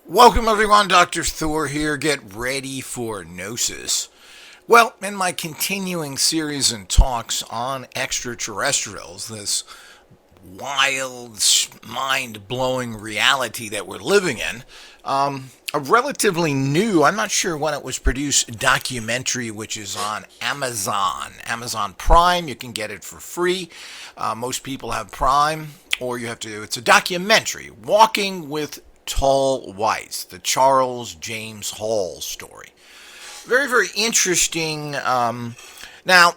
Welcome everyone, Dr. Thor here. Get ready for Gnosis. Well, in my continuing series and talks on extraterrestrials, this wild, mind-blowing reality that we're living in, a relatively new, I'm not sure when it was produced, documentary which is on Amazon Prime. You can get it for free. Most people have Prime, or you have to, it's a documentary, Walking with Tall Whites, the Charles James Hall story. Very, very interesting. Now,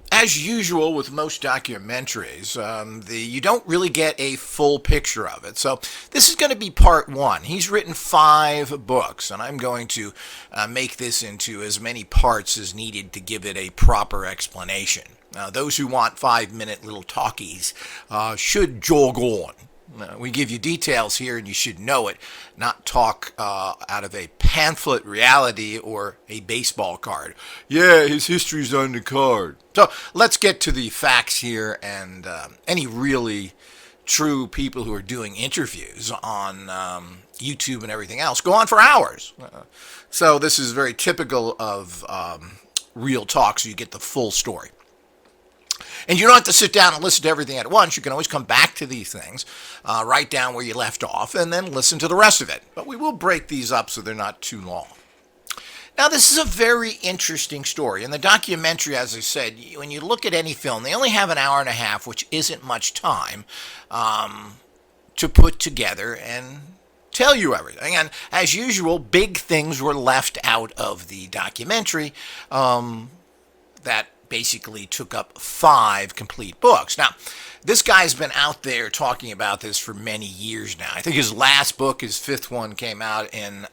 as usual with most documentaries, you don't really get a full picture of it. So this is going to be part one. He's written 5 books, and I'm going to make this into as many parts as needed to give it a proper explanation. Those who want 5-minute little talkies should jog on. We give you details here and you should know it, not talk out of a pamphlet reality or a baseball card. Yeah, his history's on the card. So let's get to the facts here, and any really true people who are doing interviews on YouTube and everything else go on for hours. So this is very typical of real talk, so you get the full story. And you don't have to sit down and listen to everything at once. You can always come back to these things, write down where you left off, and then listen to the rest of it. But we will break these up so they're not too long. Now, this is a very interesting story. In the documentary, as I said, when you look at any film, they only have an hour and a half, which isn't much time, to put together and tell you everything. And as usual, big things were left out of the documentary that basically took up 5 complete books. Now, this guy's been out there talking about this for many years now. I think his last book, his 5th one, came out in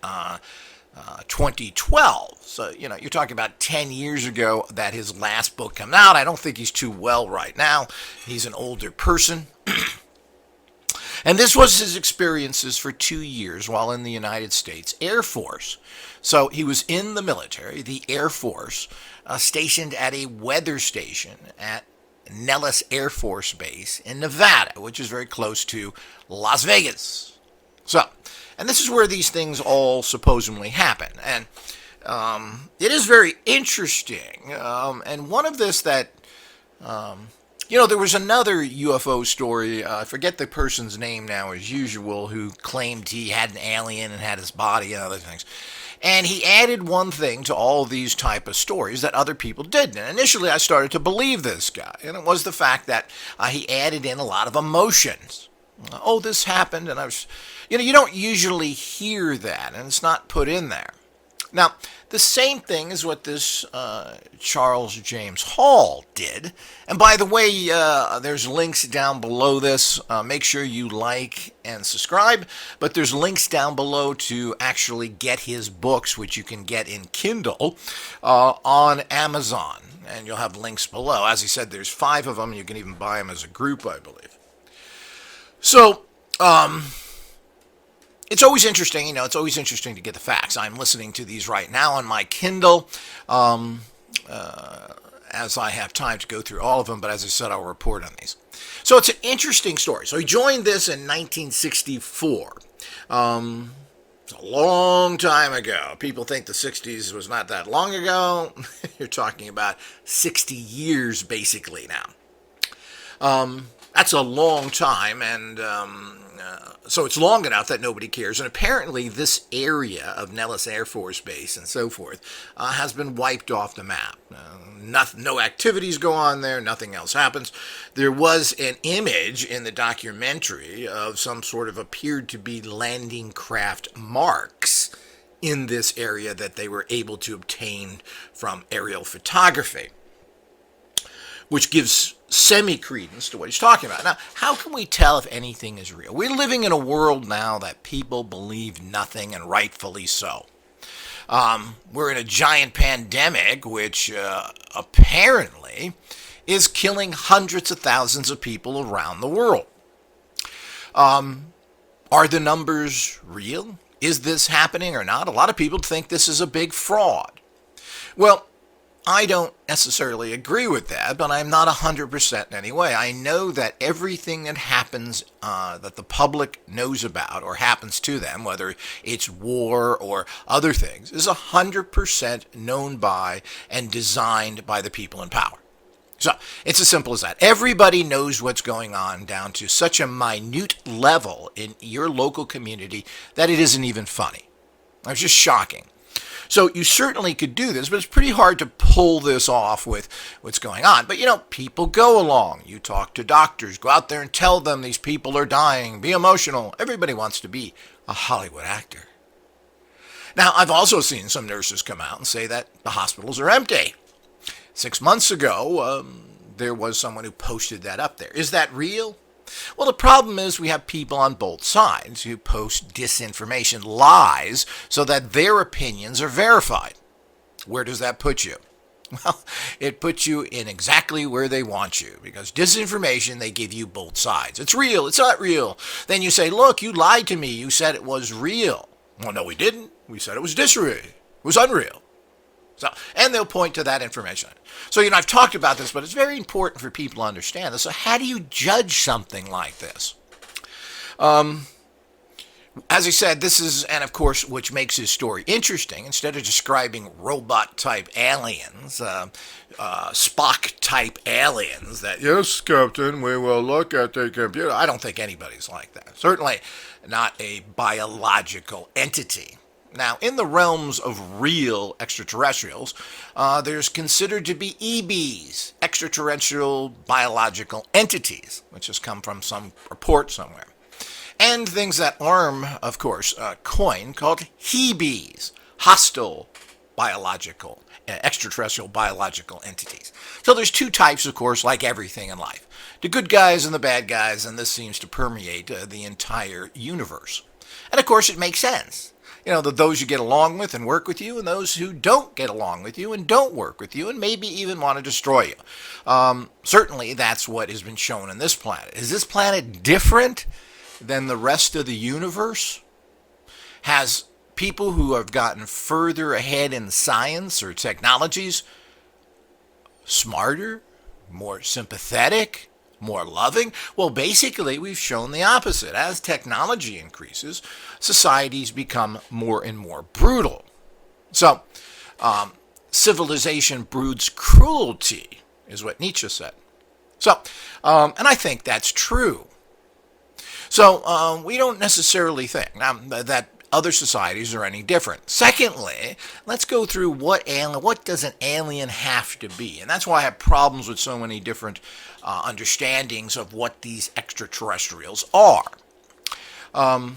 2012. So, you're talking about 10 years ago that his last book came out. I don't think he's too well right now. He's an older person. And this was his experiences for 2 years while in the United States Air Force. So he was in the military, the Air Force, stationed at a weather station at Nellis Air Force Base in Nevada, which is very close to Las Vegas. So, and this is where these things all supposedly happen. And it is very interesting. And one of this that... there was another UFO story, I forget the person's name now as usual, who claimed he had an alien and had his body and other things. And he added one thing to all these type of stories that other people didn't. And initially I started to believe this guy, and it was the fact that he added in a lot of emotions. Oh, this happened, and I was... you don't usually hear that, and it's not put in there. Now, the same thing is what this Charles James Hall did. And by the way, there's links down below this. Make sure you like and subscribe. But there's links down below to actually get his books, which you can get in Kindle, on Amazon. And you'll have links below. As I said, there's 5 of them. You can even buy them as a group, I believe. So... it's always interesting, it's always interesting to get the facts. I'm listening to these right now on my Kindle, as I have time to go through all of them, but as I said, I'll report on these. So it's an interesting story. So he joined this in 1964. It's a long time ago. People think the 60s was not that long ago. You're talking about 60 years, basically, now. That's a long time, and... so it's long enough that nobody cares. And apparently this area of Nellis Air Force Base and so forth has been wiped off the map. No activities go on there. Nothing else happens. There was an image in the documentary of some sort of appeared to be landing craft marks in this area that they were able to obtain from aerial photography, which gives semi-credence to what he's talking about. Now, how can we tell if anything is real? We're living in a world now that people believe nothing, and rightfully so. We're in a giant pandemic, which apparently is killing hundreds of thousands of people around the world. Are the numbers real? Is this happening or not? A lot of people think this is a big fraud. Well, I don't necessarily agree with that, but I'm not 100% in any way. I know that everything that happens that the public knows about or happens to them, whether it's war or other things, is 100% known by and designed by the people in power. So it's as simple as that. Everybody knows what's going on down to such a minute level in your local community that it isn't even funny. It's just shocking. So you certainly could do this, but it's pretty hard to pull this off with what's going on. But, people go along. You talk to doctors. Go out there and tell them these people are dying. Be emotional. Everybody wants to be a Hollywood actor. Now, I've also seen some nurses come out and say that the hospitals are empty. 6 months ago, there was someone who posted that up there. Is that real? Well, the problem is we have people on both sides who post disinformation, lies, so that their opinions are verified. Where does that put you? Well, it puts you in exactly where they want you, because disinformation, they give you both sides. It's real, it's not real. Then you say, look, you lied to me, you said it was real. Well, no, we didn't. We said it was disreal. It was unreal. So, and they'll point to that information. So, I've talked about this, but it's very important for people to understand this. So how do you judge something like this? As I said, this is, and of course, which makes his story interesting, instead of describing robot-type aliens, Spock-type aliens, that, yes, Captain, we will look at the computer. I don't think anybody's like that. Certainly not a biological entity. Now, in the realms of real extraterrestrials, there's considered to be EBs, extraterrestrial biological entities, which has come from some report somewhere. And things that ARM, of course, coined, called HEBs, hostile biological, extraterrestrial biological entities. So there's two types, of course, like everything in life. The good guys and the bad guys, and this seems to permeate the entire universe. And of course, it makes sense. Those you get along with and work with you, and those who don't get along with you and don't work with you and maybe even want to destroy you. Certainly, that's what has been shown on this planet. Is this planet different than the rest of the universe? Has people who have gotten further ahead in science or technologies smarter, more sympathetic, more loving? Well, basically, we've shown the opposite. As technology increases, societies become more and more brutal. So, civilization broods cruelty, is what Nietzsche said. So, and I think that's true. So, we don't necessarily think that other societies are any different. Secondly, let's go through what does an alien have to be? And that's why I have problems with so many different understandings of what these extraterrestrials are. And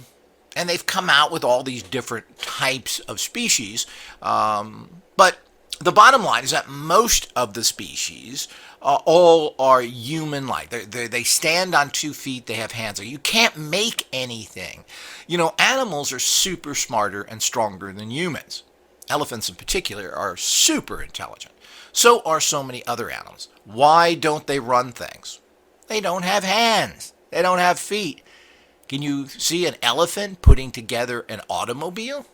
they've come out with all these different types of species. But the bottom line is that most of the species all are human-like. They stand on 2 feet. They have hands. You can't make anything. Animals are super smarter and stronger than humans. Elephants in particular are super intelligent. So are so many other animals. Why don't they run things? They don't have hands. They don't have feet. Can you see an elephant putting together an automobile?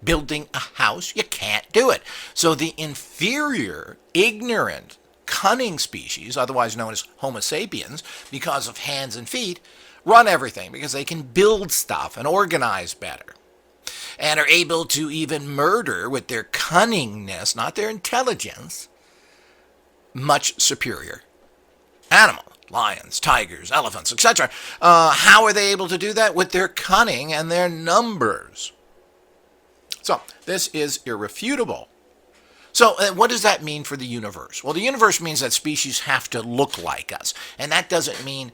Building a house? You can't do it. So the inferior, ignorant, cunning species, otherwise known as Homo sapiens, because of hands and feet, run everything because they can build stuff and organize better. And are able to even murder with their cunningness, not their intelligence, much superior animal. Lions, tigers, elephants, etc. How are they able to do that? With their cunning and their numbers. So, this is irrefutable. So, what does that mean for the universe? Well, the universe means that species have to look like us. And that doesn't mean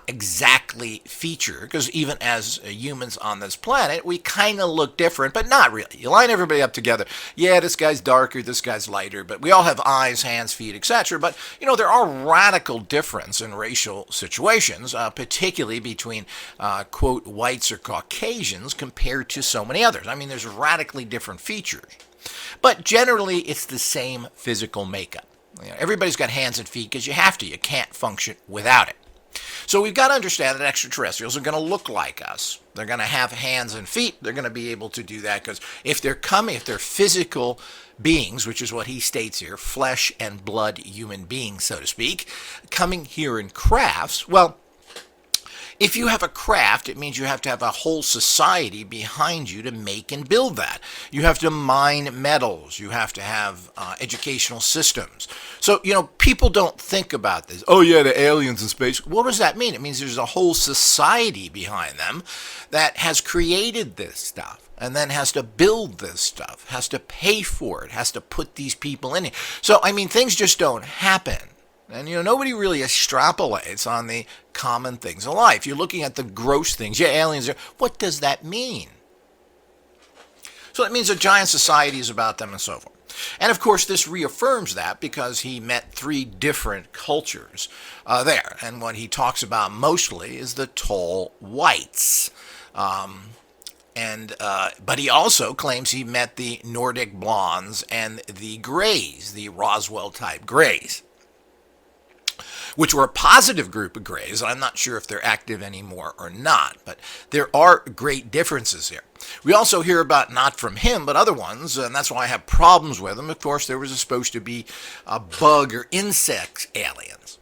exactly feature, because even as humans on this planet, we kind of look different, but not really. You line everybody up together. Yeah, this guy's darker, this guy's lighter, but we all have eyes, hands, feet, etc. But, there are radical differences in racial situations, particularly between, quote, whites or Caucasians compared to so many others. I mean, there's radically different features. But generally, it's the same physical makeup. Everybody's got hands and feet because you have to. You can't function without it. So we've got to understand that extraterrestrials are going to look like us. They're going to have hands and feet. They're going to be able to do that because if they're physical beings, which is what he states here, flesh and blood human beings, so to speak, coming here in crafts, well, if you have a craft, it means you have to have a whole society behind you to make and build that. You have to mine metals. You have to have educational systems. So, people don't think about this. Oh, yeah, the aliens in space. What does that mean? It means there's a whole society behind them that has created this stuff and then has to build this stuff, has to pay for it, has to put these people in it. So, things just don't happen. And, nobody really extrapolates on the common things of life. You're looking at the gross things. Yeah, aliens are. What does that mean? So it means a giant society is about them and so forth. And, of course, this reaffirms that because he met 3 different cultures there. And what he talks about mostly is the tall whites. But he also claims he met the Nordic blondes and the grays, the Roswell-type grays, which were a positive group of grays. I'm not sure if they're active anymore or not, but there are great differences here. We also hear about, not from him, but other ones, and that's why I have problems with them. Of course, there was supposed to be a bug or insect aliens.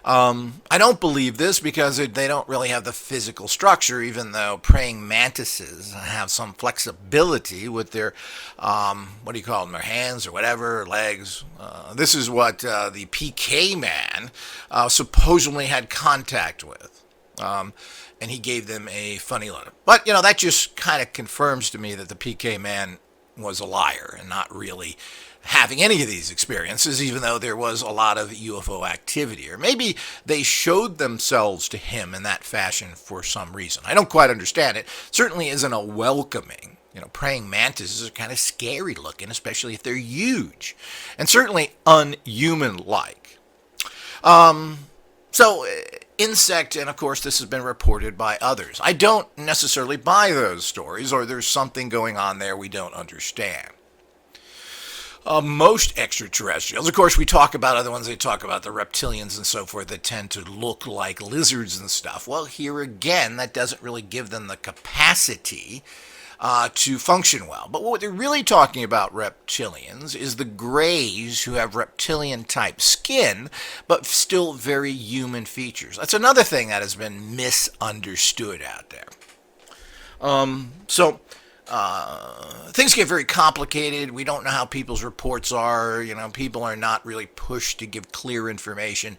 I don't believe this because they don't really have the physical structure, even though praying mantises have some flexibility with their, their hands or whatever, legs. This is what the PK man supposedly had contact with. And he gave them a funny letter. But, that just kind of confirms to me that the PK man was a liar and not really having any of these experiences, even though there was a lot of UFO activity. Or maybe they showed themselves to him in that fashion for some reason. I don't quite understand it. Certainly isn't a welcoming. Praying mantises are kind of scary looking, especially if they're huge. And certainly unhuman-like. Insect, and of course this has been reported by others. I don't necessarily buy those stories, or there's something going on there we don't understand. Most extraterrestrials, of course, we talk about other ones, they talk about the reptilians and so forth that tend to look like lizards and stuff. Well, here again, that doesn't really give them the capacity to function well. But what they're really talking about, reptilians, is the grays who have reptilian-type skin, but still very human features. That's another thing that has been misunderstood out there. Things get very complicated. We don't know how people's reports are. People are not really pushed to give clear information.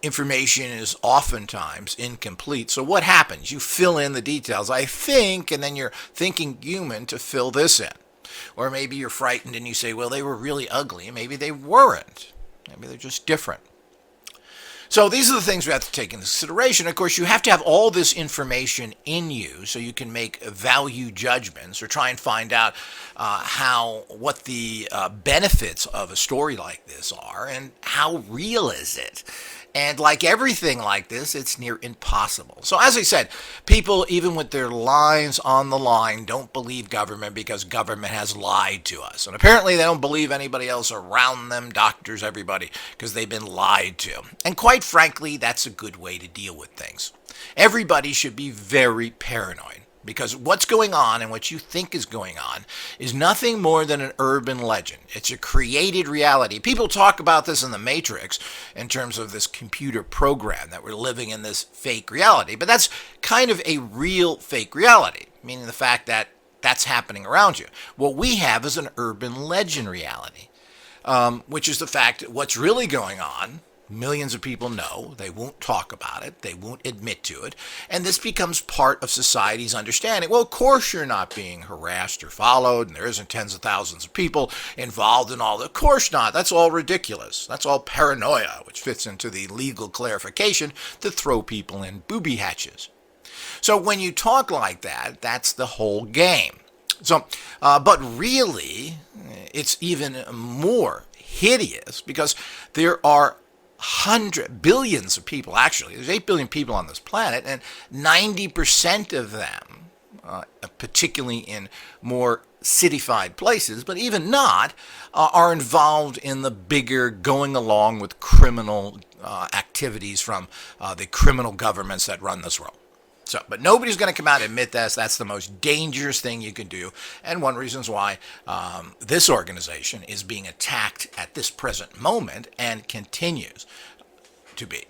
Information is oftentimes incomplete. So what happens? You fill in the details. I think, and then you're thinking human to fill this in. Or maybe you're frightened and you say, well, they were really ugly. Maybe they weren't. Maybe they're just different. So these are the things we have to take into consideration. Of course, you have to have all this information in you so you can make value judgments or try and find out what the benefits of a story like this are and how real is it. And like everything like this, it's near impossible. So as I said, people, even with their lives on the line, don't believe government because government has lied to us. And apparently they don't believe anybody else around them, doctors, everybody, because they've been lied to. And quite frankly, that's a good way to deal with things. Everybody should be very paranoid. Because what's going on and what you think is going on is nothing more than an urban legend. It's a created reality. People talk about this in the Matrix in terms of this computer program that we're living in this fake reality. But that's kind of a real fake reality, meaning the fact that that's happening around you. What we have is an urban legend reality, which is the fact that what's really going on, millions of people know, they won't talk about it, they won't admit to it, and this becomes part of society's understanding. Well, of course you're not being harassed or followed, and there isn't tens of thousands of people involved in all that. Of course not. That's all ridiculous. That's all paranoia, which fits into the legal clarification to throw people in booby hatches. So when you talk like that, that's the whole game. So, but really, it's even more hideous because there are billions of people, actually. There's 8 billion people on this planet, and 90% of them particularly in more cityfied places, but even not, are involved in the bigger going along with criminal activities from the criminal governments that run this world. So, but nobody's going to come out and admit this. That's the most dangerous thing you can do, and one reason why this organization is being attacked at this present moment and continues to be,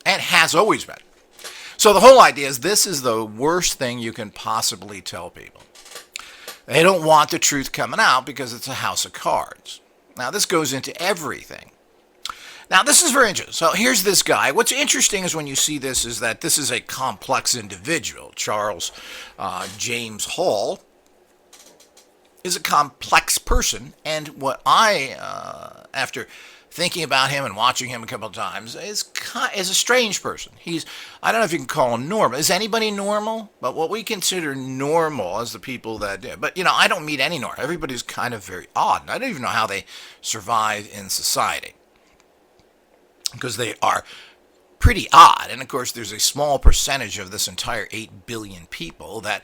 and has always been. So the whole idea is this is the worst thing you can possibly tell people. They don't want the truth coming out because it's a house of cards. Now, this goes into everything. Now, this is very interesting. So here's this guy. What's interesting is when you see this is that this is a complex individual. Charles James Hall is a complex person. And what after thinking about him and watching him a couple of times, is a strange person. I don't know if you can call him normal. Is anybody normal? But what we consider normal as the people that do. But, I don't meet any normal. Everybody's kind of very odd. And I don't even know how they survive in society, because they are pretty odd. And, of course, there's a small percentage of this entire 8 billion people that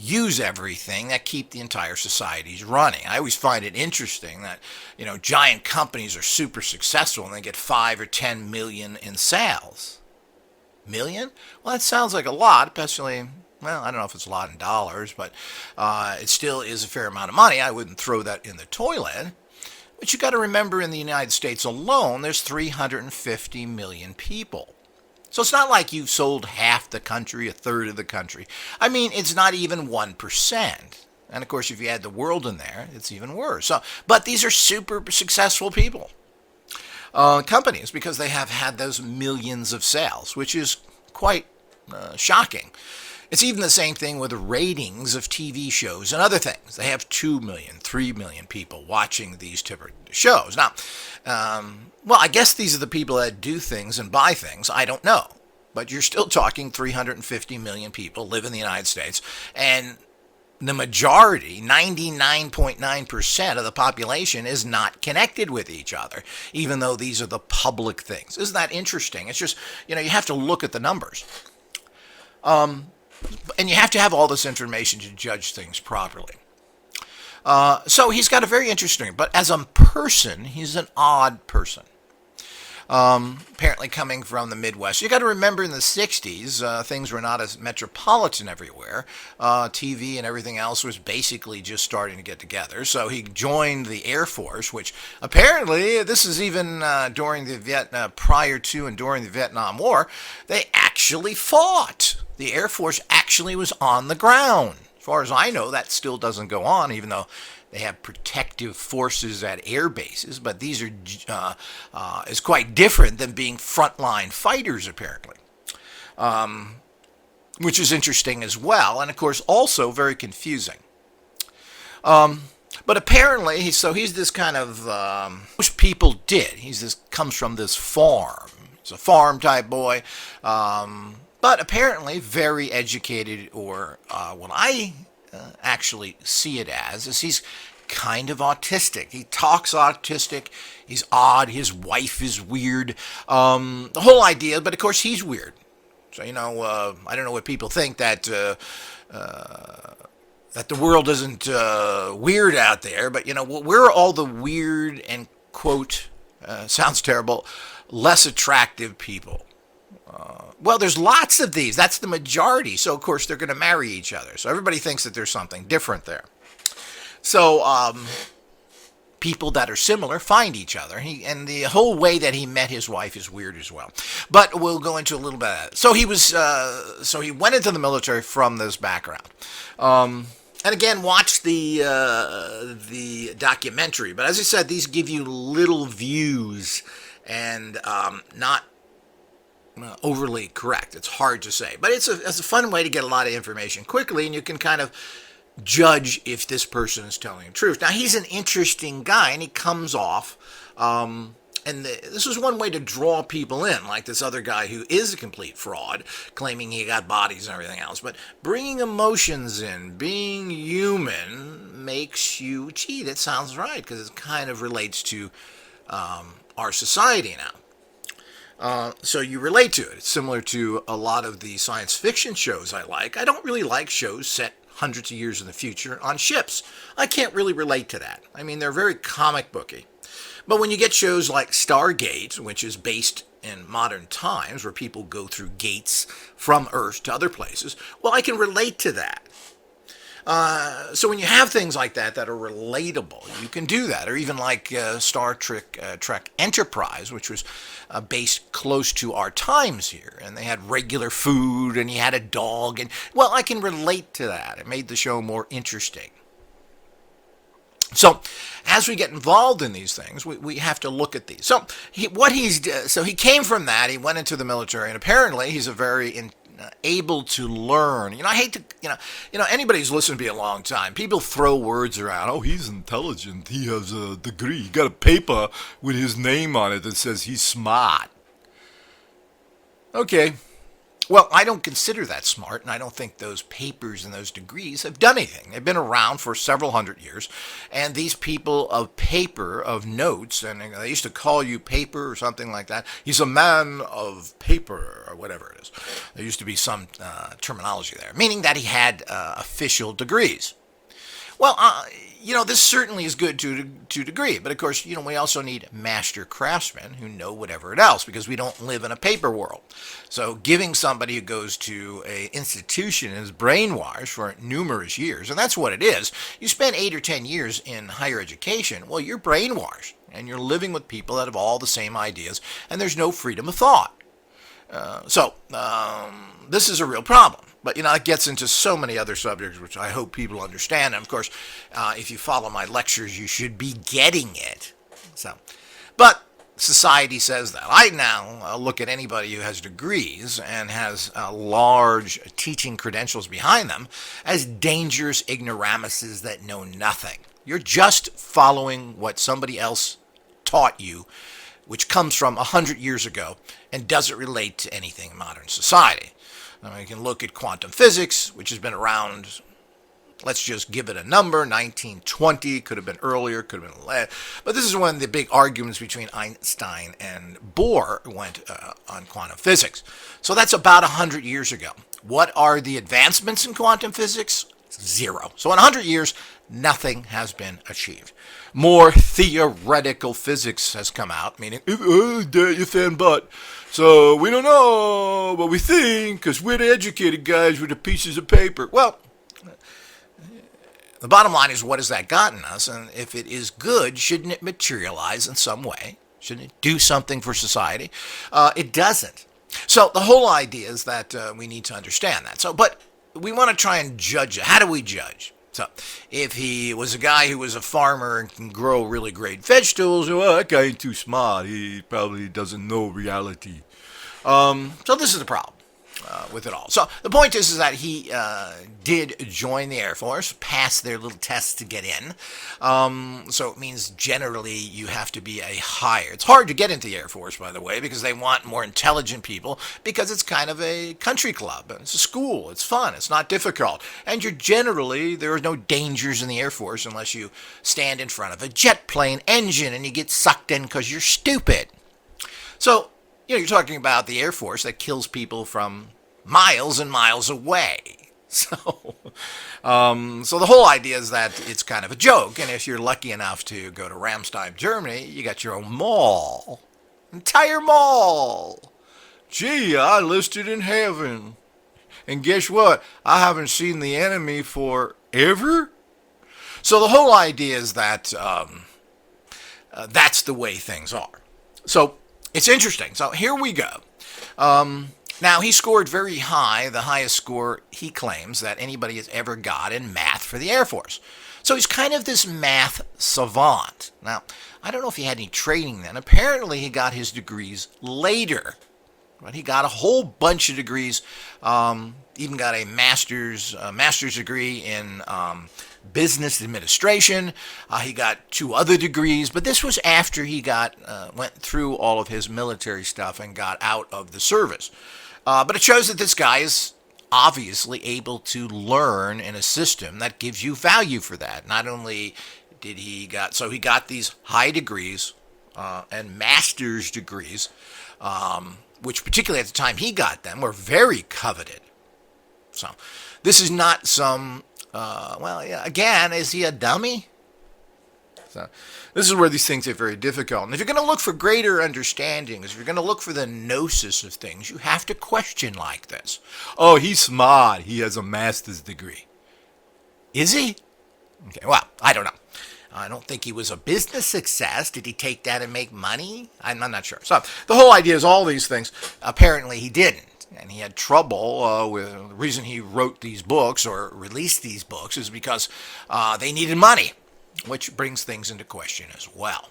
use everything that keep the entire societies running. I always find it interesting that, giant companies are super successful and they get 5 or 10 million in sales. Million? Well, that sounds like a lot, especially, well, I don't know if it's a lot in dollars, but it still is a fair amount of money. I wouldn't throw that in the toilet. But you got to remember, in the United States alone, there's 350 million people. So it's not like you've sold half the country, a third of the country. I mean, it's not even 1%. And of course, if you add the world in there, it's even worse. But these are super successful people, companies, because they have had those millions of sales, which is quite shocking. It's even the same thing with the ratings of TV shows and other things. They have 2 million, 3 million people watching these type of shows. Now, well, I guess these are the people that do things and buy things. I don't know. But you're still talking 350 million people live in the United States. And the majority, 99.9% of the population, is not connected with each other, even though these are the public things. Isn't that interesting? It's just, you have to look at the numbers. And you have to have all this information to judge things properly. So he's got a very interesting, but as a person, he's an odd person. Apparently coming from the Midwest. You got to remember, in the 60s, things were not as metropolitan everywhere. TV and everything else was basically just starting to get together. So he joined the Air Force, which apparently, this is even during the prior to and during the Vietnam War, they actually fought. The Air Force actually was on the ground. As far as I know, that still doesn't go on, even though they have protective forces at air bases. But these is quite different than being frontline fighters, apparently, which is interesting as well, and of course also very confusing. But apparently, he's this kind of most people did. Comes from this farm. He's a farm type boy. But apparently very educated, or what I actually see it as, is he's kind of autistic. He talks autistic. He's odd. His wife is weird. The whole idea, but of course he's weird. So, I don't know what people think, that that the world isn't weird out there, but, we're all the weird and, quote, sounds terrible, less attractive people. Well, there's lots of these. That's the majority. So, of course, they're going to marry each other. So everybody thinks that there's something different there. So people that are similar find each other. And the whole way that he met his wife is weird as well. But we'll go into a little bit of that. So he went into the military from this background. And again, watch the documentary. But as I said, these give you little views and not overly correct. It's hard to say, but it's a fun way to get a lot of information quickly, and you can kind of judge if this person is telling the truth. Now, he's an interesting guy, and he comes off, this is one way to draw people in, like this other guy who is a complete fraud, claiming he got bodies and everything else, but bringing emotions in, being human, makes you cheat. It sounds right, because it kind of relates to our society now. So you relate to it. It's similar to a lot of the science fiction shows I like. I don't really like shows set hundreds of years in the future on ships. I can't really relate to that. I mean, they're very comic booky. But when you get shows like Stargate, which is based in modern times, where people go through gates from Earth to other places, well, I can relate to that. So when you have things like that that are relatable, you can do that. Or even like Star Trek Enterprise, which was based close to our times here. And they had regular food, and he had a dog. And, well, I can relate to that. It made the show more interesting. So, as we get involved in these things, we have to look at these. So, he came from that. He went into the military, and apparently he's a very able to learn. I hate to, anybody who's listened to me a long time, people throw words around. Oh, he's intelligent. He has a degree. He got a paper with his name on it that says he's smart. Okay. Well, I don't consider that smart, and I don't think those papers and those degrees have done anything. They've been around for several hundred years, and these people of paper, of notes, and they used to call you paper or something like that. He's a man of paper, or whatever it is. There used to be some terminology there, meaning that he had official degrees. Well, this certainly is good to a degree, but of course, we also need master craftsmen who know whatever else, because we don't live in a paper world. So giving somebody who goes to an institution and is brainwashed for numerous years, and that's what it is. You spend 8 or 10 years in higher education, well, you're brainwashed, and you're living with people that have all the same ideas, and there's no freedom of thought. This is a real problem. But, it gets into so many other subjects, which I hope people understand. And, of course, if you follow my lectures, you should be getting it. But society says that. I now look at anybody who has degrees and has large teaching credentials behind them as dangerous ignoramuses that know nothing. You're just following what somebody else taught you, which comes from 100 years ago and doesn't relate to anything in modern society. You can look at quantum physics, which has been around, let's just give it a number, 1920, could have been earlier, could have been later. But this is one of the big arguments between Einstein and Bohr went on quantum physics. So that's about 100 years ago. What are the advancements in quantum physics? Zero. So in 100 years, nothing has been achieved. More theoretical physics has come out, meaning, if and but. So we don't know what we think because we're the educated guys with the pieces of paper. Well, the bottom line is, what has that gotten us? And if it is good, shouldn't it materialize in some way? Shouldn't it do something for society? It doesn't. So the whole idea is that we need to understand that. But we want to try and judge it. How do we judge? So if he was a guy who was a farmer and can grow really great vegetables, well, that guy ain't too smart. He probably doesn't know reality. So this is the problem with it all. So the point is that he did join the Air Force, pass their little tests to get in. So it means generally you have to be a hire. It's hard to get into the Air Force, by the way, because they want more intelligent people, because it's kind of a country club. It's a school. It's fun. It's not difficult. And there are no dangers in the Air Force unless you stand in front of a jet plane engine and you get sucked in because you're stupid. So, you're talking about the Air Force that kills people from miles and miles away. So the whole idea is that it's kind of a joke. And if you're lucky enough to go to Ramstein, Germany, you got your own mall. Entire mall. Gee, I listed in heaven. And guess what? I haven't seen the enemy forever. So the whole idea is that that's the way things are. So it's interesting. So here we go. Now, he scored very high, the highest score he claims that anybody has ever got in math for the Air Force. So he's kind of this math savant. Now, I don't know if he had any training then. Apparently, he got his degrees later. But he got a whole bunch of degrees, even got a master's degree in business administration. He got 2 other degrees, but this was after he went through all of his military stuff and got out of the service. But it shows that this guy is obviously able to learn in a system that gives you value for that. Not only did he got these high degrees and master's degrees, which particularly at the time he got them were very coveted. So this is not some Well, yeah, again, is he a dummy? So this is where these things are very difficult. And if you're going to look for greater understanding, if you're going to look for the gnosis of things, you have to question like this. Oh, he's smart. He has a master's degree. Is he? Okay, well, I don't know. I don't think he was a business success. Did he take that and make money? I'm not sure. So the whole idea is all these things. Apparently he didn't. And he had trouble with the reason he wrote these books or released these books is because they needed money, which brings things into question as well.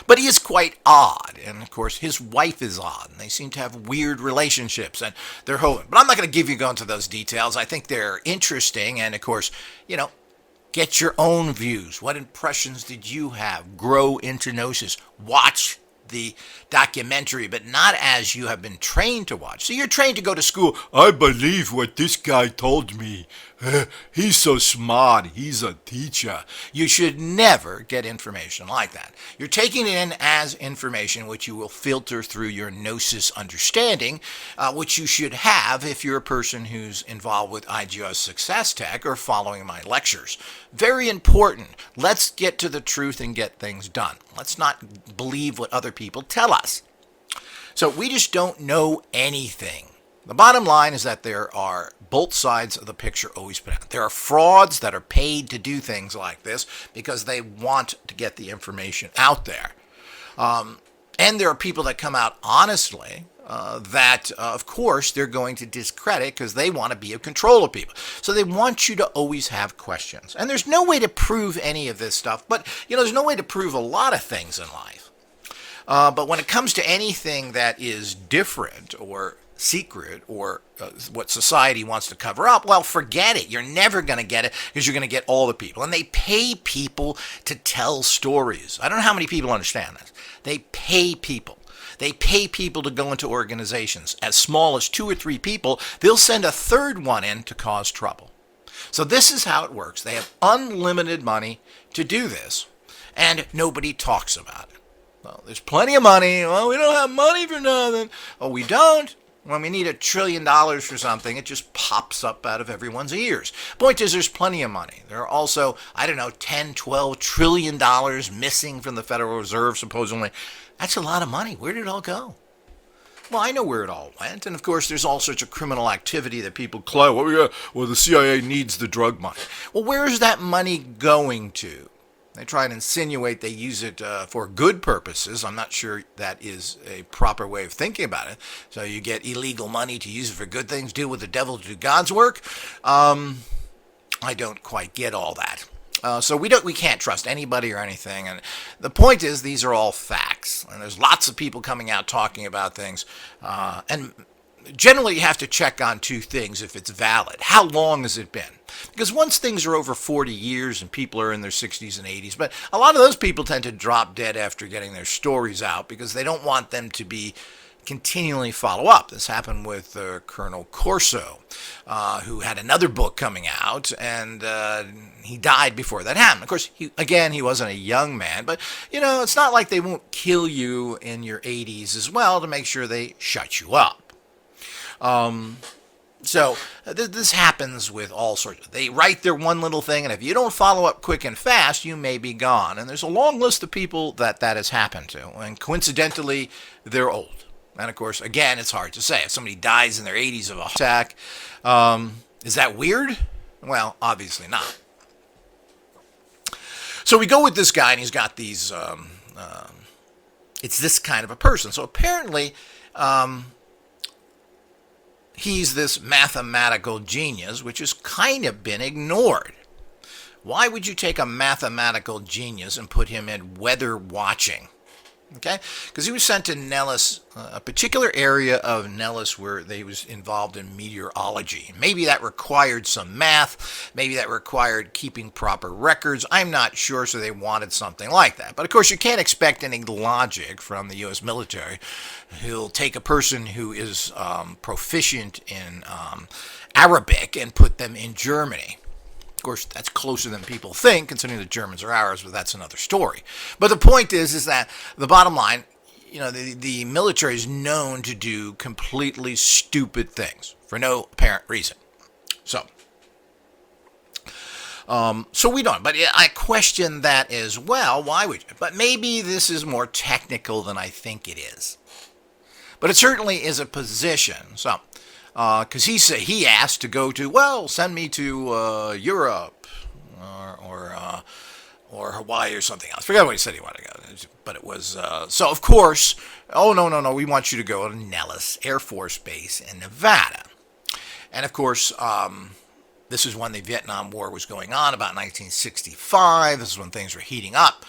But he is quite odd, and of course his wife is odd, and they seem to have weird relationships, and they're holding. But I'm not going to go into those details. I think they're interesting, and of course, get your own views. What impressions did you have? Grow into gnosis. Watch the documentary, but not as you have been trained to watch. So you're trained to go to school. I believe what this guy told me. He's so smart. He's a teacher. You should never get information like that. You're taking it in as information, which you will filter through your gnosis understanding, which you should have if you're a person who's involved with IGO's Success Tech or following my lectures. Very important. Let's get to the truth and get things done. Let's not believe what other people tell us. So we just don't know anything. The bottom line is that there are both sides of the picture always put out. There are frauds that are paid to do things like this because they want to get the information out there. And there are people that come out honestly that, of course, they're going to discredit because they want to be in control of people. So they want you to always have questions. And there's no way to prove any of this stuff. But, there's no way to prove a lot of things in life. But when it comes to anything that is different or secret or what society wants to cover up, well, forget it. You're never going to get it because you're going to get all the people. And they pay people to tell stories. I don't know how many people understand this. They pay people. They pay people to go into organizations. As small as 2 or 3 people, they'll send a third one in to cause trouble. So this is how it works. They have unlimited money to do this, and nobody talks about it. Well, there's plenty of money. Well, we don't have money for nothing. Oh, we don't? When we need $1 trillion for something, it just pops up out of everyone's ears. Point is, there's plenty of money. There are also, 10, 12 trillion dollars missing from the Federal Reserve, supposedly. That's a lot of money. Where did it all go? Well, I know where it all went. And, of course, there's all sorts of criminal activity that people claim. Well, the CIA needs the drug money. Well, where is that money going to? They try and insinuate they use it for good purposes. I'm not sure that is a proper way of thinking about it. So you get illegal money to use it for good things, deal with the devil to do God's work. I don't quite get all that. So we can't trust anybody or anything. And the point is, these are all facts. And there's lots of people coming out talking about things. And generally, you have to check on 2 things if it's valid. How long has it been? Because once things are over 40 years and people are in their 60s and 80s, but a lot of those people tend to drop dead after getting their stories out because they don't want them to be continually follow up. This happened with Colonel Corso, who had another book coming out, and he died before that happened. Of course, he wasn't a young man, but, it's not like they won't kill you in your 80s as well to make sure they shut you up. So this happens with all sorts. They write their one little thing, and if you don't follow up quick and fast, you may be gone. And there's a long list of people that has happened to, and coincidentally, they're old. And of course, again, it's hard to say. If somebody dies in their 80s of a heart attack, is that weird? Well, obviously not. So we go with this guy, and he's got these. It's this kind of a person. So apparently. He's this mathematical genius, which has kind of been ignored. Why would you take a mathematical genius and put him in weather watching? Okay? Because he was sent to Nellis, a particular area of Nellis where they was involved in meteorology. Maybe that required some math. Maybe that required keeping proper records. I'm not sure, so they wanted something like that. But of course, you can't expect any logic from the U.S. military. He'll take a person who is proficient in Arabic and put them in Germany. Of course, that's closer than people think, considering the Germans are ours, but that's another story. But the point is that the bottom line, the military is known to do completely stupid things for no apparent reason. So, So we don't. But I question that as well. Why would you? But maybe this is more technical than I think it is. But it certainly is a position. So, because he asked to go to, well, send me to Europe or Hawaii or something else. Forget what he said he wanted to go. But it was, so of course, oh, no, we want you to go to Nellis Air Force Base in Nevada. And of course, this is when the Vietnam War was going on, about 1965. This is when things were heating up.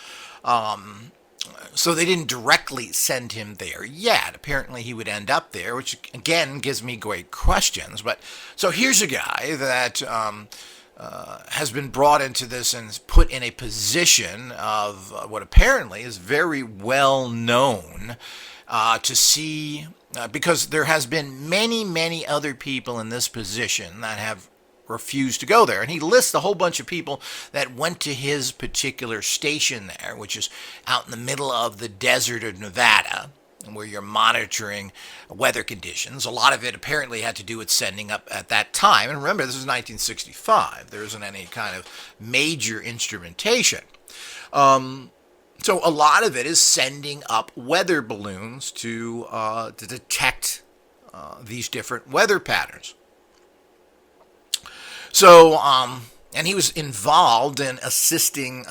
So they didn't directly send him there yet. Apparently he would end up there, which again gives me great questions. But so here's a guy that has been brought into this and put in a position of what apparently is very well known to see, because there has been many other people in this position that have refused to go there. And he lists a whole bunch of people that went to his particular station there, which is out in the middle of the desert of Nevada, where you're monitoring weather conditions. A lot of it apparently had to do with sending up at that time. And remember, this is 1965. There isn't any kind of major instrumentation. So a lot of it is sending up weather balloons to detect these different weather patterns. So, and he was involved in assisting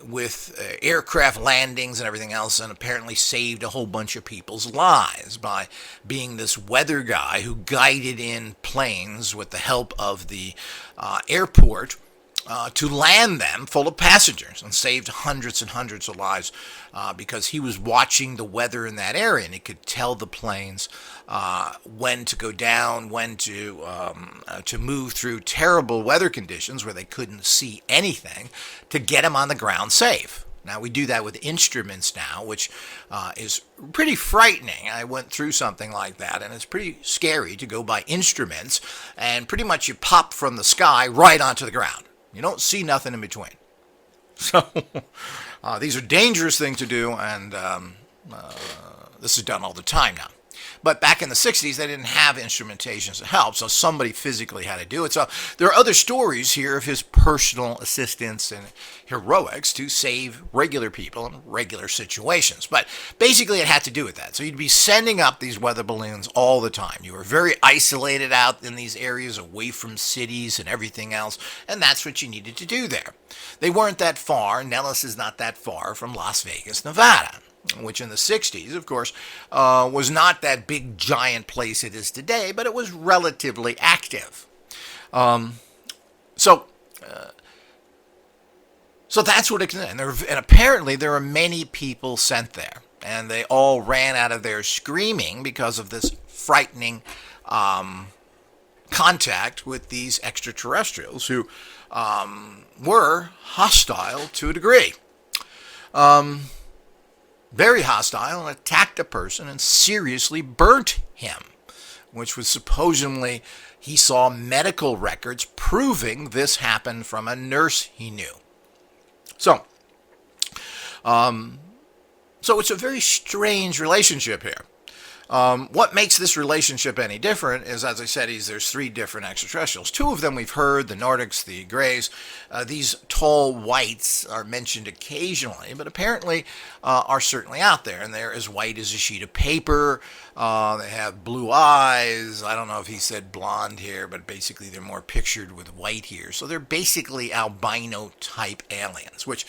with aircraft landings and everything else, and apparently saved a whole bunch of people's lives by being this weather guy who guided in planes with the help of the airport to land them full of passengers, and saved hundreds and hundreds of lives because he was watching the weather in that area, and he could tell the planes when to go down, when to move through terrible weather conditions where they couldn't see anything, to get them on the ground safe. Now, we do that with instruments now, which is pretty frightening. I went through something like that, and it's pretty scary to go by instruments, and pretty much you pop from the sky right onto the ground. You don't see nothing in between. So these are dangerous things to do, and this is done all the time now. But back in the 60s, they didn't have instrumentations to help, so somebody physically had to do it. So there are other stories here of his personal assistance and heroics to save regular people in regular situations. But basically, it had to do with that. So you'd be sending up these weather balloons all the time. You were very isolated out in these areas, away from cities and everything else, and that's what you needed to do there. They weren't that far. Nellis is not that far from Las Vegas, Nevada, which in the 60s, of course, was not that big, giant place it is today, but it was relatively active. So that's what it can. And apparently there are many people sent there, and they all ran out of there screaming because of this frightening contact with these extraterrestrials who were hostile to a degree. Very hostile, and attacked a person and seriously burnt him, which was supposedly, he saw medical records proving this happened from a nurse he knew. So it's a very strange relationship here. What makes this relationship any different is, as I said, there's three different extraterrestrials. Two of them we've heard, the Nordics, the Greys. These tall whites are mentioned occasionally, but apparently are certainly out there, and they're as white as a sheet of paper. They have blue eyes. I don't know if he said blonde hair, but basically they're more pictured with white here. So they're basically albino-type aliens, which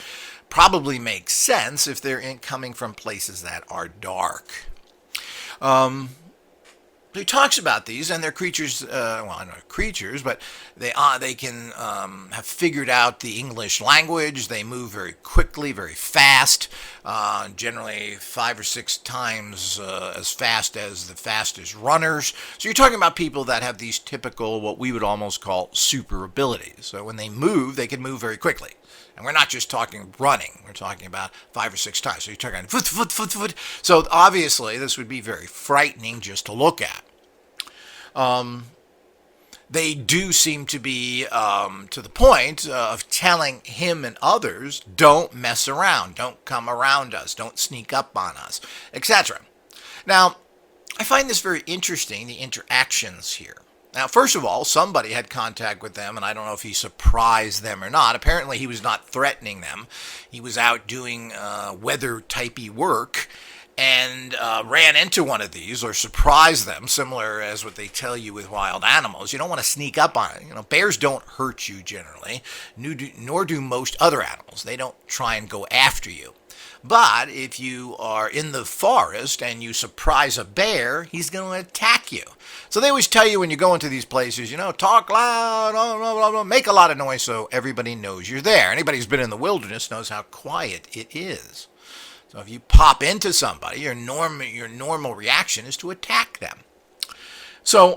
probably makes sense if they're coming from places that are dark. He talks about these, and they're creatures, not creatures, but they can have figured out the English language. They move very quickly, very fast, generally 5 or 6 times as fast as the fastest runners. So you're talking about people that have these typical, what we would almost call super abilities. So when they move, they can move very quickly. And we're not just talking running. We're talking about 5 or 6 times. So you're talking foot. So obviously, this would be very frightening just to look at. They do seem to be to the point of telling him and others, don't mess around, don't come around us, don't sneak up on us, etc. Now, I find this very interesting, the interactions here. Now, first of all, somebody had contact with them, and I don't know if he surprised them or not. Apparently, he was not threatening them. He was out doing weather-typey work and ran into one of these or surprised them, similar as what they tell you with wild animals. You don't want to sneak up on it. You know, bears don't hurt you generally, nor do most other animals. They don't try and go after you. But if you are in the forest and you surprise a bear, he's going to attack you. So they always tell you when you go into these places, talk loud, blah, blah, blah, blah, make a lot of noise so everybody knows you're there. Anybody who's been in the wilderness knows how quiet it is. So if you pop into somebody, your normal reaction is to attack them. So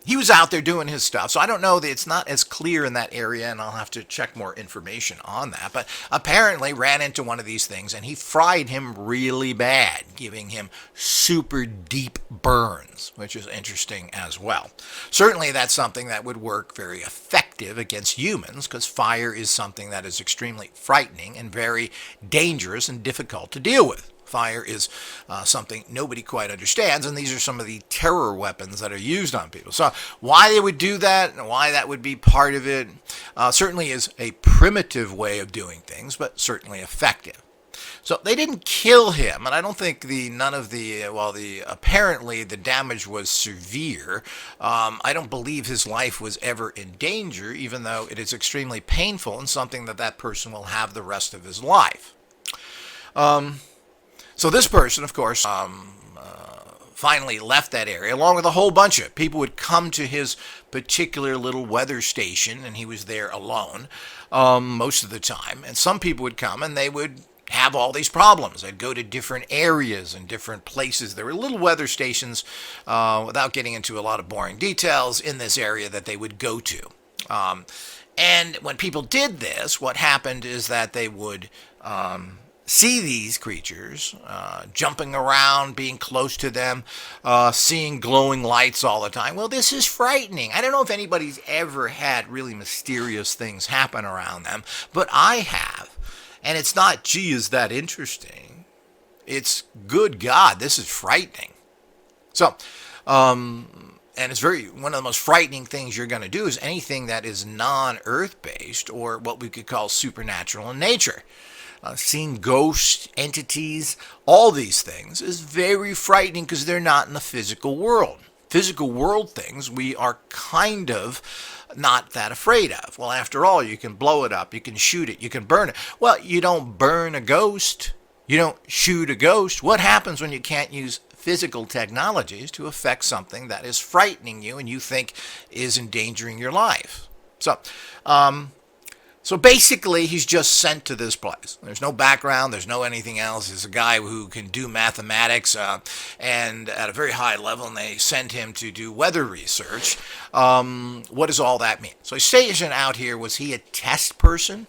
he was out there doing his stuff. So I don't know, that it's not as clear in that area, and I'll have to check more information on that. But apparently ran into one of these things, and he fried him really bad, giving him super deep burns, which is interesting as well. Certainly that's something that would work very effective against humans, because fire is something that is extremely frightening and very dangerous and difficult to deal with. Fire is something nobody quite understands, and these are some of the terror weapons that are used on people. So why they would do that and why that would be part of it certainly is a primitive way of doing things, but certainly effective. So they didn't kill him, and I don't think apparently the damage was severe. I don't believe his life was ever in danger, even though it is extremely painful and something that person will have the rest of his life. So this person, of course, finally left that area, along with a whole bunch of people would come to his particular little weather station, and he was there alone most of the time. And some people would come, and they would have all these problems. They'd go to different areas and different places. There were little weather stations, without getting into a lot of boring details, in this area that they would go to. And when people did this, what happened is that they would see these creatures jumping around, being close to them, seeing glowing lights all the time. Well, this is frightening. I don't know if anybody's ever had really mysterious things happen around them, but I have. And it's not, gee, is that interesting? It's, good God, this is frightening. So, and it's one of the most frightening things you're going to do is anything that is non-earth based, or what we could call supernatural in nature. Seeing ghosts, entities, all these things is very frightening because they're not in the physical world. Physical world things we are kind of not that afraid of. Well, after all, you can blow it up, you can shoot it, you can burn it. Well, you don't burn a ghost, you don't shoot a ghost. What happens when you can't use physical technologies to affect something that is frightening you and you think is endangering your life? So basically, he's just sent to this place. There's no background. There's no anything else. He's a guy who can do mathematics and at a very high level, and they sent him to do weather research. What does all that mean? So he's stationed out here. Was he a test person?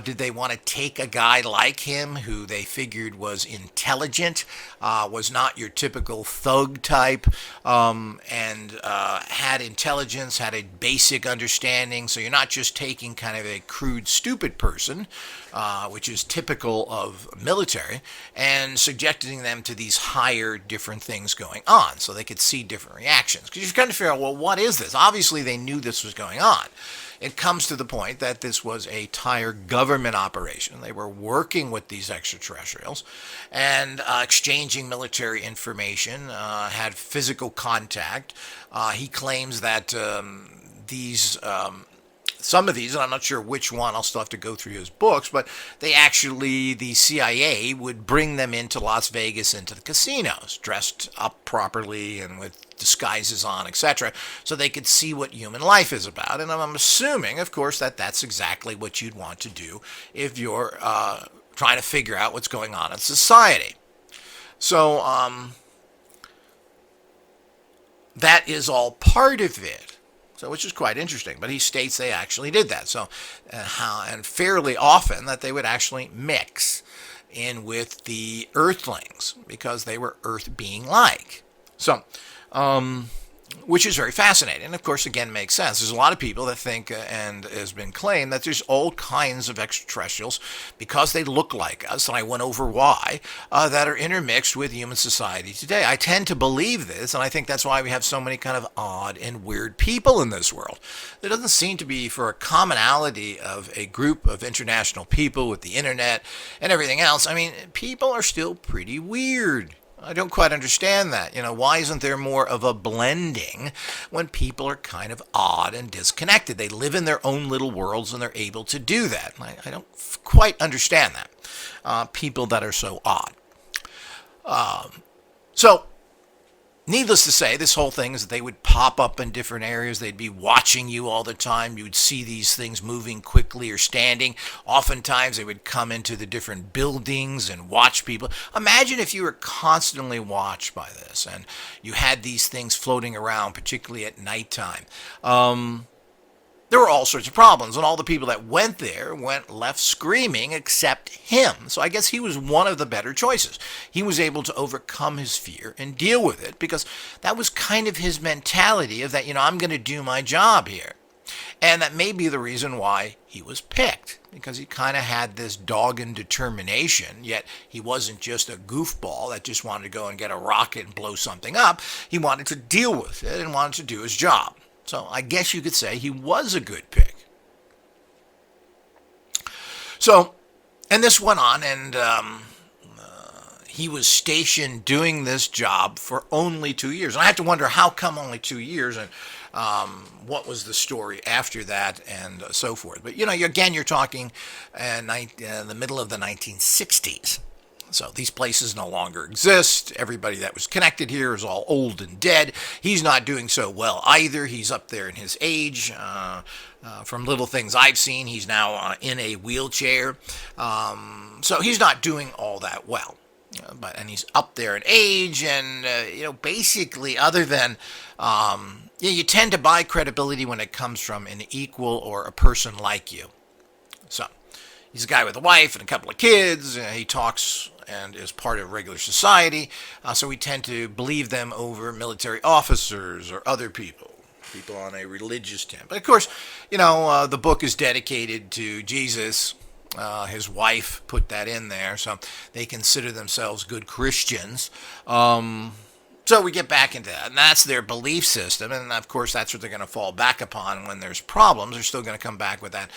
Did they want to take a guy like him who they figured was intelligent, was not your typical thug type, and had intelligence, had a basic understanding? So you're not just taking kind of a crude, stupid person, which is typical of military, and subjecting them to these higher, different things going on so they could see different reactions. Because you're kind of figure out, well, what is this? Obviously, they knew this was going on. It comes to the point that this was a entire government operation. They were working with these extraterrestrials and exchanging military information, had physical contact. He claims that some of these, and I'm not sure which one, I'll still have to go through his books, but the CIA would bring them into Las Vegas, into the casinos, dressed up properly and with disguises on, etc., so they could see what human life is about. And I'm assuming, of course, that that's exactly what you'd want to do if you're trying to figure out what's going on in society. So that is all part of it. So, which is quite interesting, but he states they actually did that. So, and fairly often that they would actually mix in with the Earthlings because they were Earth being like. So, which is very fascinating. And of course, again, makes sense. There's a lot of people that think, and has been claimed, that there's all kinds of extraterrestrials because they look like us, and I went over why, that are intermixed with human society today. I tend to believe this, and I think that's why we have so many kind of odd and weird people in this world. There doesn't seem to be, for a commonality of a group of international people with the internet and everything else, I mean, people are still pretty weird. I don't quite understand that. Why isn't there more of a blending when people are kind of odd and disconnected? They live in their own little worlds and they're able to do that. I don't quite understand that. People that are so odd. So, needless to say, this whole thing is that they would pop up in different areas. They'd be watching you all the time. You would see these things moving quickly or standing. Oftentimes, they would come into the different buildings and watch people. Imagine if you were constantly watched by this and you had these things floating around, particularly at nighttime. There were all sorts of problems, and all the people that went there went left screaming except him. So I guess he was one of the better choices. He was able to overcome his fear and deal with it because that was kind of his mentality of that, I'm going to do my job here. And that may be the reason why he was picked, because he kind of had this dogged determination, yet he wasn't just a goofball that just wanted to go and get a rocket and blow something up. He wanted to deal with it and wanted to do his job. So I guess you could say he was a good pick. So, and this went on, and he was stationed doing this job for only 2 years. And I have to wonder how come only 2 years, and what was the story after that, and so forth. But, again, you're talking in the middle of the 1960s. So these places no longer exist. Everybody that was connected here is all old and dead. He's not doing so well either. He's up there in his age. From little things I've seen, he's now in a wheelchair. So he's not doing all that well. And he's up there in age, and basically, other than you tend to buy credibility when it comes from an equal or a person like you. So he's a guy with a wife and a couple of kids. He talks and is part of regular society, so we tend to believe them over military officers or other people on a religious tip. But of course, the book is dedicated to Jesus. His wife put that in there, so they consider themselves good Christians. So we get back into that, and that's their belief system, and of course that's what they're going to fall back upon when there's problems. They're still going to come back with that,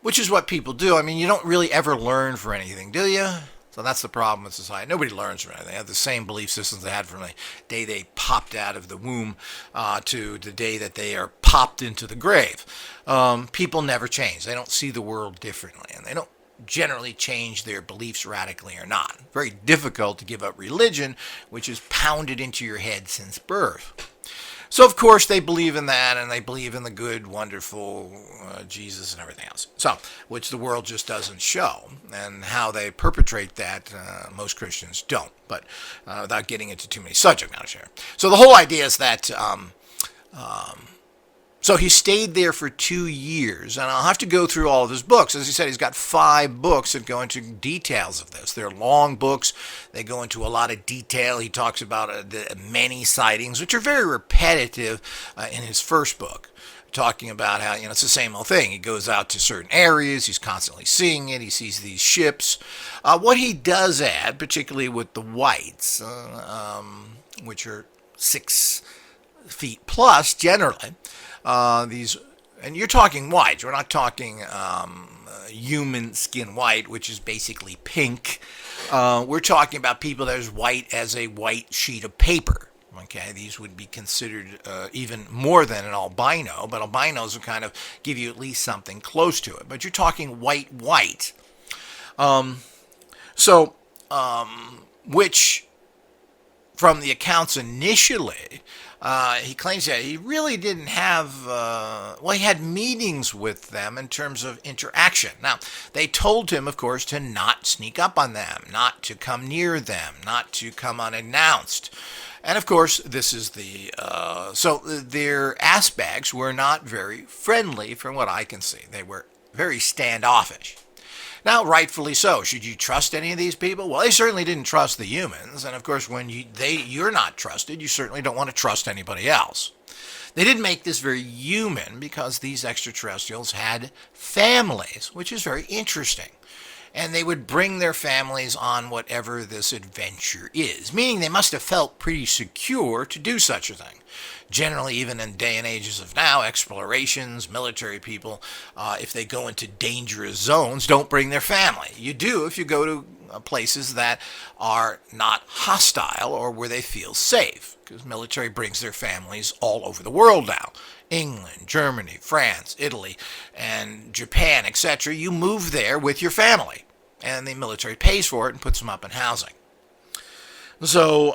which is what people do. I mean, you don't really ever learn for anything, do you? So that's the problem with society. Nobody learns from anything. They have the same belief systems they had from the day they popped out of the womb to the day that they are popped into the grave. People never change. They don't see the world differently, and they don't generally change their beliefs radically or not. Very difficult to give up religion, which is pounded into your head since birth. So, of course, they believe in that, and they believe in the good, wonderful Jesus and everything else. So, which the world just doesn't show. And how they perpetrate that, most Christians don't. But without getting into too many subject matters here. So, the whole idea is that so he stayed there for 2 years, and I'll have to go through all of his books. As he said, he's got 5 books that go into details of this. They're long books. They go into a lot of detail. He talks about the many sightings, which are very repetitive in his first book, talking about how, it's the same old thing. He goes out to certain areas. He's constantly seeing it. He sees these ships. What he does add, particularly with the whites, which are 6 feet plus generally, these, and you're talking whites. We're not talking human skin white, which is basically pink. We're talking about people that are as white as a white sheet of paper. Okay, these would be considered even more than an albino, but albinos will kind of give you at least something close to it. But you're talking white. Which, from the accounts initially, he claims that he really didn't have, he had meetings with them in terms of interaction. Now, they told him, of course, to not sneak up on them, not to come near them, not to come unannounced. And, of course, this is so their aspects were not very friendly from what I can see. They were very standoffish. Now, rightfully so. Should you trust any of these people? Well, they certainly didn't trust the humans, and of course, when you're not trusted, you certainly don't want to trust anybody else. They did make this very human because these extraterrestrials had families, which is very interesting. And they would bring their families on whatever this adventure is, meaning they must have felt pretty secure to do such a thing. Generally, even in day and ages of now, explorations, military people, if they go into dangerous zones, don't bring their family. You do if you go to places that are not hostile or where they feel safe, because military brings their families all over the world now. England, Germany, France, Italy, and Japan, etc. You move there with your family, and the military pays for it and puts them up in housing. So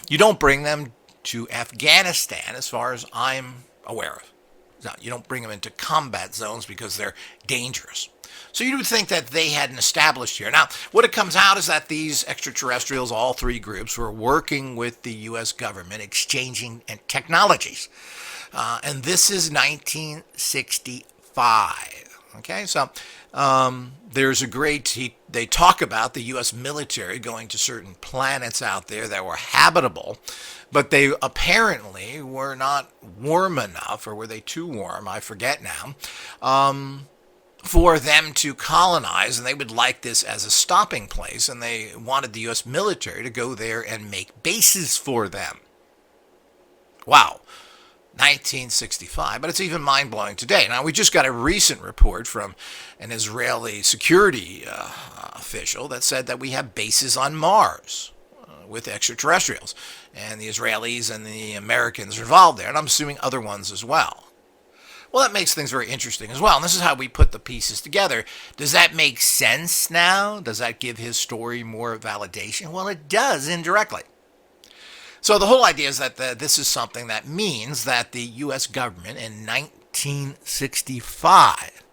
you don't bring them to Afghanistan, as far as I'm aware of. No, you don't bring them into combat zones because they're dangerous. So you would think that they had an established here. Now, what it comes out is that these extraterrestrials, all three groups, were working with the U.S. government, exchanging technologies. And this is 1965. Okay, so there's a great, they talk about the U.S. military going to certain planets out there that were habitable, but they apparently were not warm enough, or were they too warm? I forget now. For them to colonize, and they would like this as a stopping place, and they wanted the U.S. military to go there and make bases for them. Wow. 1965, but it's even mind-blowing today. Now, we just got a recent report from an Israeli security official that said that we have bases on Mars with extraterrestrials, and the Israelis and the Americans are involved there, and I'm assuming other ones as well. Well, that makes things very interesting as well, and this is how we put the pieces together. Does that make sense now? Does that give his story more validation? Well, it does, indirectly. So the whole idea is that this is something that means that the U.S. government in 1965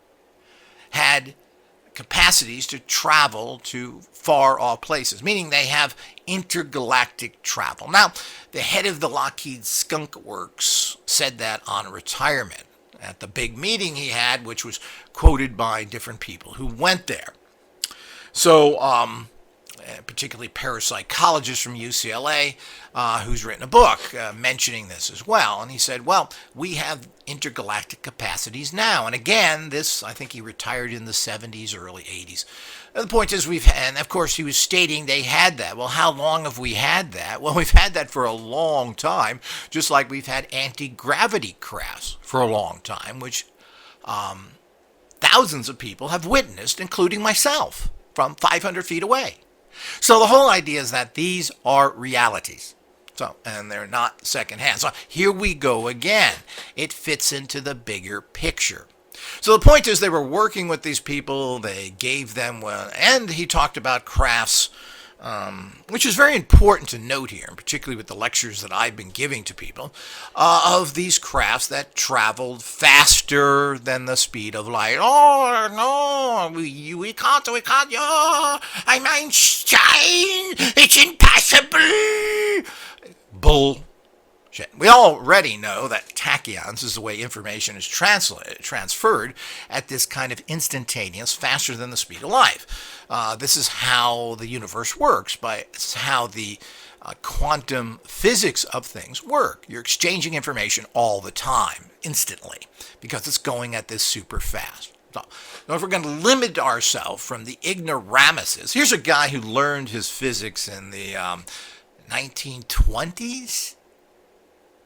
had capacities to travel to far-off places, meaning they have intergalactic travel. Now, the head of the Lockheed Skunk Works said that on retirement at the big meeting he had, which was quoted by different people who went there. So, particularly parapsychologist from UCLA, who's written a book mentioning this as well. And he said, well, we have intergalactic capacities now. And again, this, I think he retired in the 70s, early 80s. And the point is, and of course he was stating they had that. Well, how long have we had that? Well, we've had that for a long time, just like we've had anti-gravity crafts for a long time, which thousands of people have witnessed, including myself, from 500 feet away. So the whole idea is that these are realities. So, and they're not secondhand. So here we go again. It fits into the bigger picture. So the point is they were working with these people. They gave them, and he talked about crafts, which is very important to note here, and particularly with the lectures that I've been giving to people, of these crafts that traveled faster than the speed of light. Oh, no, we can't, yeah, I'm Einstein, it's impossible. Bullshit. We already know that tachyons is the way information is transferred at this kind of instantaneous, faster than the speed of light. This is how the universe works. It's how the quantum physics of things work. You're exchanging information all the time, instantly, because it's going at this super fast. So, if we're going to limit ourselves from the ignoramuses, here's a guy who learned his physics in the 1920s.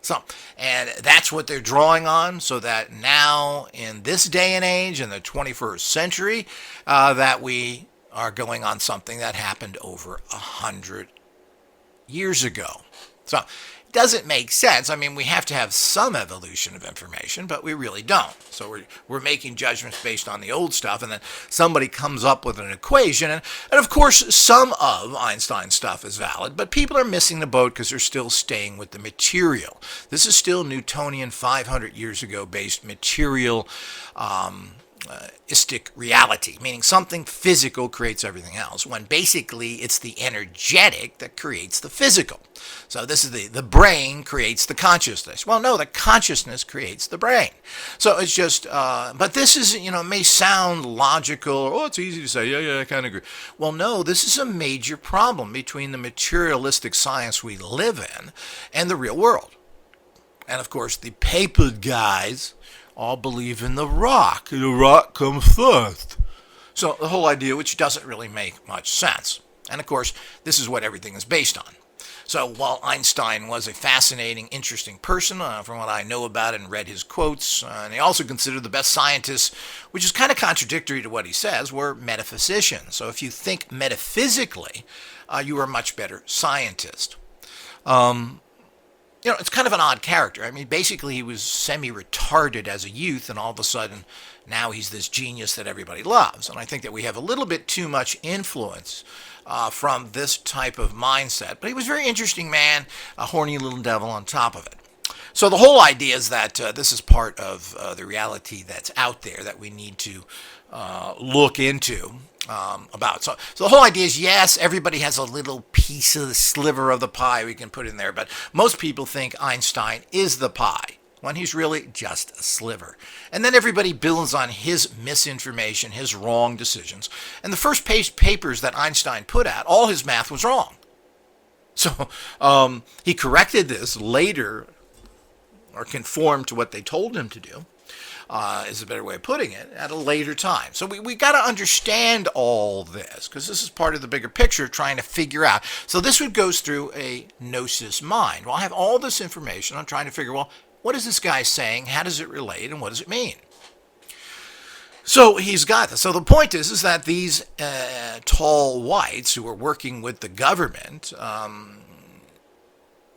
So, and that's what they're drawing on, so that now, in this day and age, in the 21st century, that we are going on something that happened over 100 years ago. So, it doesn't make sense. I mean, we have to have some evolution of information, but we really don't. So we're making judgments based on the old stuff, and then somebody comes up with an equation, and of course, some of Einstein's stuff is valid, but people are missing the boat because they're still staying with the material. This is still Newtonian 500 years ago based material istic reality, meaning something physical creates everything else, when basically it's the energetic that creates the physical. So this is the brain creates the consciousness. Well, no, the consciousness creates the brain. So it's just, but this is, it may sound logical, or, oh, it's easy to say, yeah, I kind of agree. Well, no, this is a major problem between the materialistic science we live in and the real world. And of course, the paper guys all believe in the rock. The rock comes first. So the whole idea, which doesn't really make much sense. And of course, this is what everything is based on. So while Einstein was a fascinating, interesting person, from what I know about and read his quotes, and he also considered the best scientists, which is kind of contradictory to what he says, were metaphysicians. So if you think metaphysically, you are a much better scientist. It's kind of an odd character. I mean, basically he was semi-retarded as a youth, and all of a sudden now he's this genius that everybody loves. And I think that we have a little bit too much influence from this type of mindset. But he was a very interesting man, a horny little devil on top of it. So the whole idea is that this is part of the reality that's out there that we need to look into. About. So the whole idea is, yes, everybody has a little piece of the sliver of the pie we can put in there, but most people think Einstein is the pie, when he's really just a sliver. And then everybody builds on his misinformation, his wrong decisions. And the first papers that Einstein put out, all his math was wrong. So he corrected this later, or conformed to what they told him to do. Is a better way of putting it, at a later time. So we got to understand all this, because this is part of the bigger picture, trying to figure out. So this goes through a gnosis mind. Well, I have all this information. I'm trying to figure, well, what is this guy saying? How does it relate? And what does it mean? So he's got this. So the point is that these tall whites who are working with the government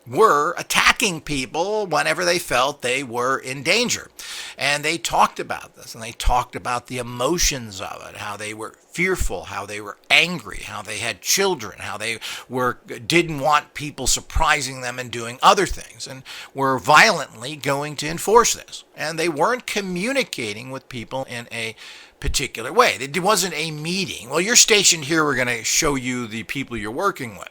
were attacking people whenever they felt they were in danger. And they talked about this, and they talked about the emotions of it, how they were fearful, how they were angry, how they had children, how they didn't want people surprising them and doing other things, and were violently going to enforce this. And they weren't communicating with people in a particular way. It wasn't a meeting. Well, you're stationed here, we're going to show you the people you're working with.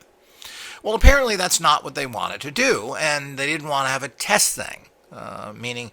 Well, apparently that's not what they wanted to do, and they didn't want to have a test thing, meaning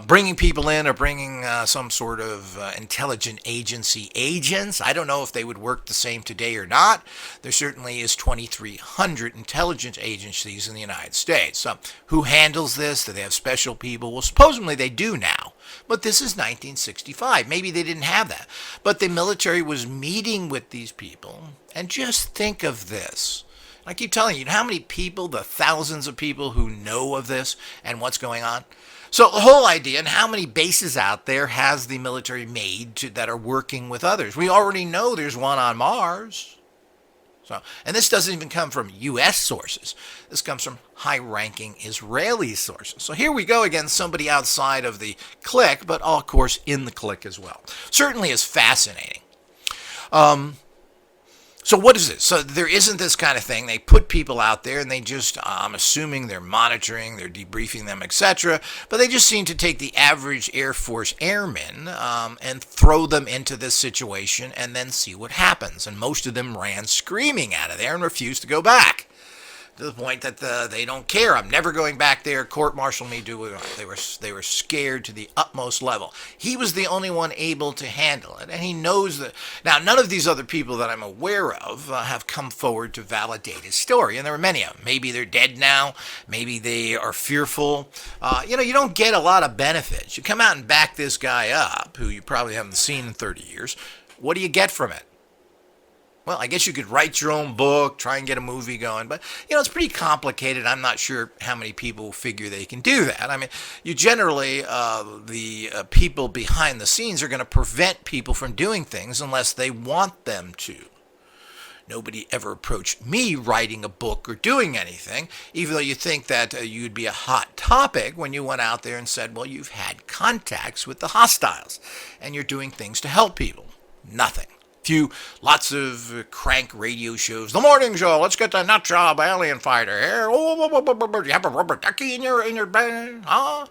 bringing people in or bringing some sort of intelligent agency agents. I don't know if they would work the same today or not. There certainly is 2,300 intelligence agencies in the United States. So who handles this? Do they have special people? Well, supposedly they do now. But this is 1965. Maybe they didn't have that. But the military was meeting with these people, and just think of this. I keep telling you, how many people, the thousands of people who know of this and what's going on? So the whole idea, and how many bases out there has the military made that are working with others? We already know there's one on Mars. And this doesn't even come from U.S. sources. This comes from high-ranking Israeli sources. So here we go again, somebody outside of the clique, but of course in the clique as well. Certainly is fascinating. So what is this? So there isn't this kind of thing. They put people out there and they just, I'm assuming they're monitoring, they're debriefing them, etc. But they just seem to take the average Air Force airmen and throw them into this situation and then see what happens. And most of them ran screaming out of there and refused to go back. To the point that they don't care. I'm never going back there. Court-martial me. They were scared to the utmost level. He was the only one able to handle it, and he knows that. Now, none of these other people that I'm aware of have come forward to validate his story, and there are many of them. Maybe they're dead now. Maybe they are fearful. You don't get a lot of benefits. You come out and back this guy up, who you probably haven't seen in 30 years. What do you get from it? Well, I guess you could write your own book, try and get a movie going, but, it's pretty complicated. I'm not sure how many people figure they can do that. I mean, you generally, the people behind the scenes are going to prevent people from doing things unless they want them to. Nobody ever approached me writing a book or doing anything, even though you think that you'd be a hot topic when you went out there and said, well, you've had contacts with the hostiles, and you're doing things to help people. Nothing. Lots of crank radio shows. The morning show. Let's get the nut job alien fighter here. Oh, you have a rubber ducky in your bag, huh?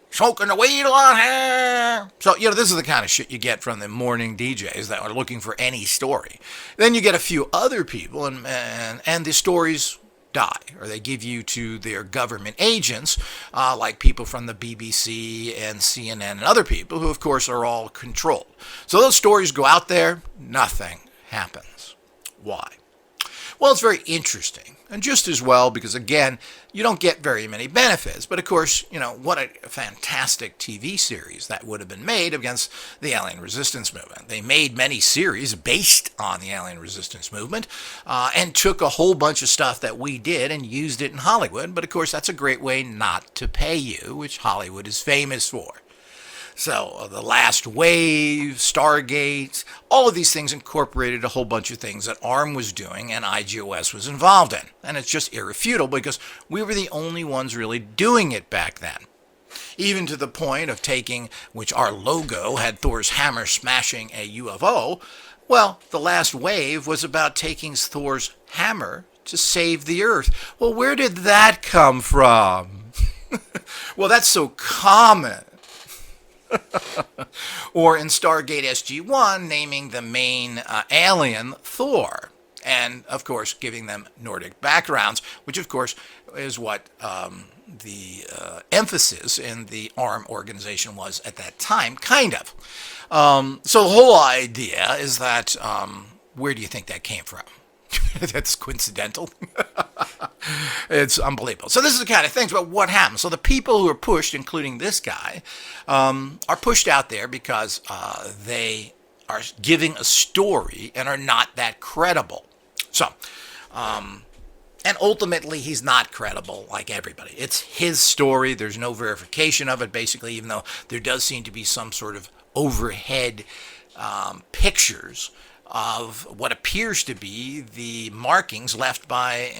smoking the weed on here. So, this is the kind of shit you get from the morning DJs that are looking for any story. Then you get a few other people, and the stories die, or they give you to their government agents, like people from the BBC and CNN and other people who, of course, are all controlled. So those stories go out there, nothing happens. Why? Well, it's very interesting, and just as well because, again, you don't get very many benefits. But, of course, what a fantastic TV series that would have been made against the alien resistance movement. They made many series based on the alien resistance movement and took a whole bunch of stuff that we did and used it in Hollywood. But, of course, that's a great way not to pay you, which Hollywood is famous for. So, The Last Wave, Stargate, all of these things incorporated a whole bunch of things that ARM was doing and IGOS was involved in. And it's just irrefutable because we were the only ones really doing it back then. Even to the point of taking, which our logo had Thor's hammer smashing a UFO, well, The Last Wave was about taking Thor's hammer to save the Earth. Well, where did that come from? Well, that's so common. Or in Stargate SG-1, naming the main alien Thor. And, of course, giving them Nordic backgrounds, which, of course, is what the emphasis in the ARM organization was at that time, kind of. So the whole idea is that, where do you think that came from? That's coincidental. It's unbelievable. So this is the kind of things, but what happens? So the people who are pushed, including this guy, are pushed out there because they are giving a story and are not that credible. So, and ultimately he's not credible like everybody. It's his story. There's no verification of it, basically, even though there does seem to be some sort of overhead pictures of what appears to be the markings left by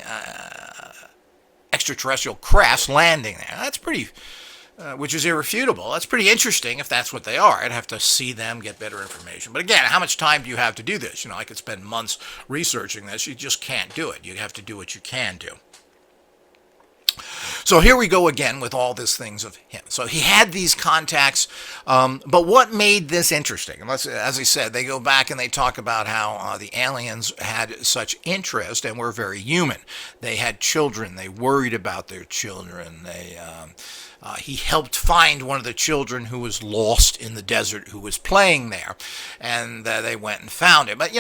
extraterrestrial crafts landing there. That's pretty, which is irrefutable. That's pretty interesting if that's what they are. I'd have to see them, get better information. But again, how much time do you have to do this? I could spend months researching this. You just can't do it. You have to do what you can do. So here we go again with all these things of him. So he had these contacts, but what made this interesting? As I said, they go back and they talk about how the aliens had such interest and were very human. They had children. They worried about their children. He helped find one of the children who was lost in the desert who was playing there, and they went and found him. But,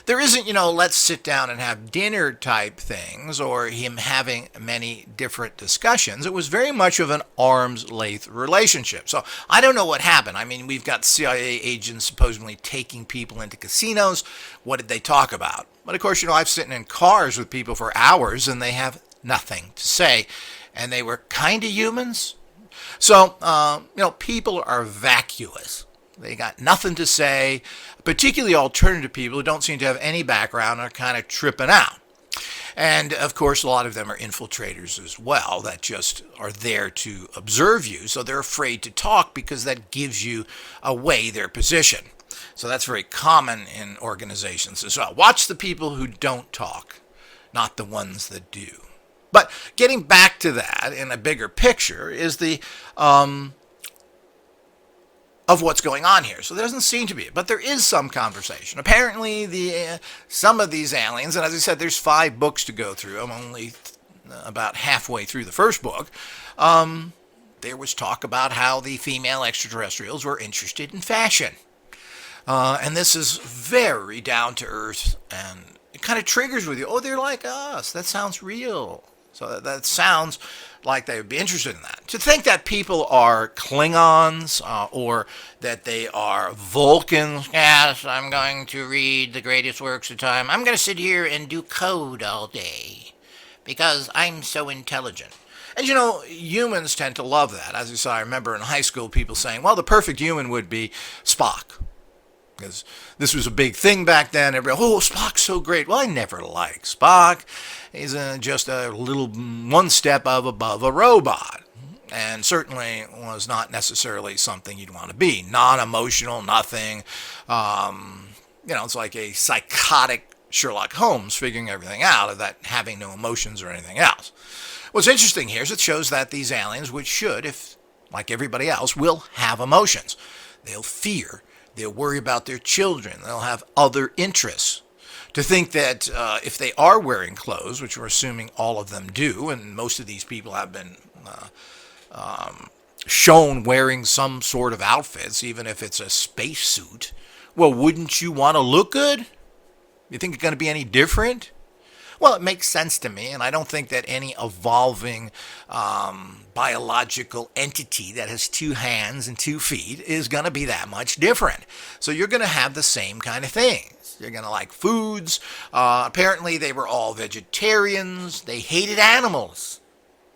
there isn't, let's sit down and have dinner type things or him having many different discussions. It was very much of an arm's length relationship. So I don't know what happened. I mean, we've got CIA agents supposedly taking people into casinos. What did they talk about? But, of course, I've sitting in cars with people for hours and they have nothing to say, and they were kind of humans. So, people are vacuous. They got nothing to say, particularly alternative people who don't seem to have any background are kind of tripping out. And, of course, a lot of them are infiltrators as well that just are there to observe you. So they're afraid to talk because that gives you away their position. So that's very common in organizations as well. Watch the people who don't talk, not the ones that do. But getting back to that in a bigger picture is the of what's going on here. So there doesn't seem to be, but there is some conversation. Apparently, some of these aliens, and as I said, there's 5 books to go through. I'm only about halfway through the first book. There was talk about how the female extraterrestrials were interested in fashion. And this is very down to earth, and it kind of triggers with you. Oh, they're like us. That sounds real. So that sounds like they would be interested in that. To think that people are Klingons or that they are Vulcans. Yes, I'm going to read the greatest works of time. I'm going to sit here and do code all day because I'm so intelligent. And humans tend to love that. As you saw, I remember in high school people saying, well, the perfect human would be Spock. Because this was a big thing back then. Everybody, oh, Spock's so great. Well, I never liked Spock. He's just a little one step above a robot. And certainly was not necessarily something you'd want to be. Non-emotional, nothing. It's like a psychotic Sherlock Holmes figuring everything out of that having no emotions or anything else. What's interesting here is it shows that these aliens, which should, if like everybody else, will have emotions. They'll fear. They'll worry about their children. They'll have other interests. To think that if they are wearing clothes, which we're assuming all of them do, and most of these people have been shown wearing some sort of outfits, even if it's a spacesuit, well, wouldn't you want to look good? You think it's going to be any different? Well, it makes sense to me, and I don't think that any evolving biological entity that has 2 hands and 2 feet is going to be that much different. So you're going to have the same kind of things. You're going to like foods. Apparently, they were all vegetarians. They hated animals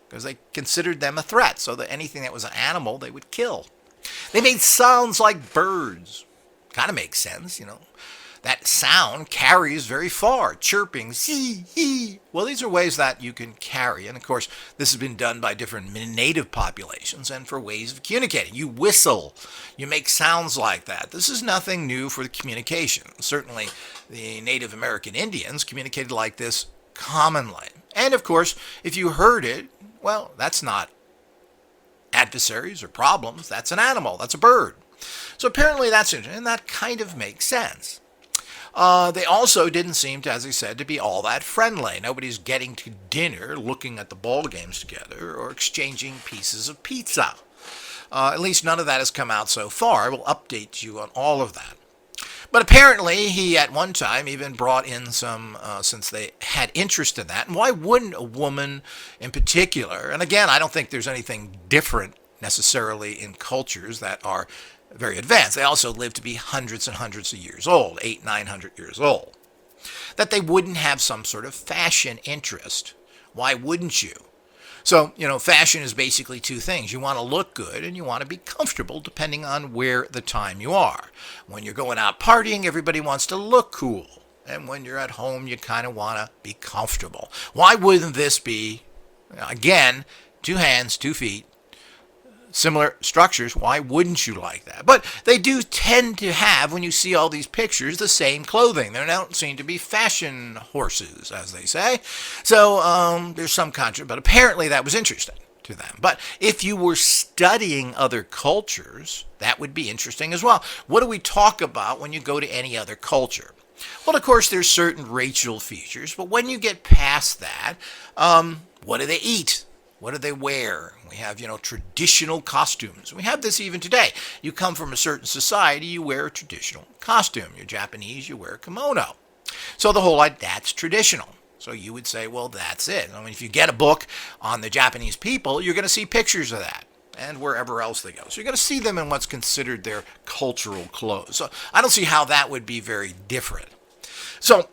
because they considered them a threat. So that anything that was an animal, they would kill. They made sounds like birds. Kind of makes sense, you know. That sound carries very far, chirping, see, he. Well, these are ways that you can carry. And, of course, this has been done by different native populations and for ways of communicating. You whistle. You make sounds like that. This is nothing new for the communication. Certainly, the Native American Indians communicated like this commonly. And, of course, if you heard it, well, that's not adversaries or problems. That's an animal. That's a bird. So apparently that's interesting, and that kind of makes sense. They also didn't seem to, as I said, to be all that friendly. Nobody's getting to dinner, looking at the ball games together, or exchanging pieces of pizza. At least none of that has come out so far. I will update you on all of that. But apparently he, at one time, even brought in some, since they had interest in that. And why wouldn't a woman in particular, and again, I don't think there's anything different necessarily in cultures that are very advanced. They also live to be hundreds and hundreds of years old, 800, 900 years old. That they wouldn't have some sort of fashion interest. Why wouldn't you? So, you know, fashion is basically 2 things. You want to look good and you want to be comfortable depending on where the time you are. When you're going out partying, everybody wants to look cool. And when you're at home, you kind of want to be comfortable. Why wouldn't this be, again, 2 hands, 2 feet, similar structures? Why wouldn't you like that? But they do tend to have, when you see all these pictures, the same clothing. They don't seem to be fashion horses, as they say. So there's some contrast, but apparently that was interesting to them. But if you were studying other cultures, that would be interesting as well. What do we talk about when you go to any other culture? Well, of course, there's certain racial features, but when you get past that, what do they eat? What do they wear? We have, traditional costumes. We have this even today. You come from a certain society, you wear a traditional costume. You're Japanese, you wear a kimono. So the whole that's traditional. So you would say, well, that's it. I mean, if you get a book on the Japanese people, you're going to see pictures of that and wherever else they go. So you're going to see them in what's considered their cultural clothes. So I don't see how that would be very different. So,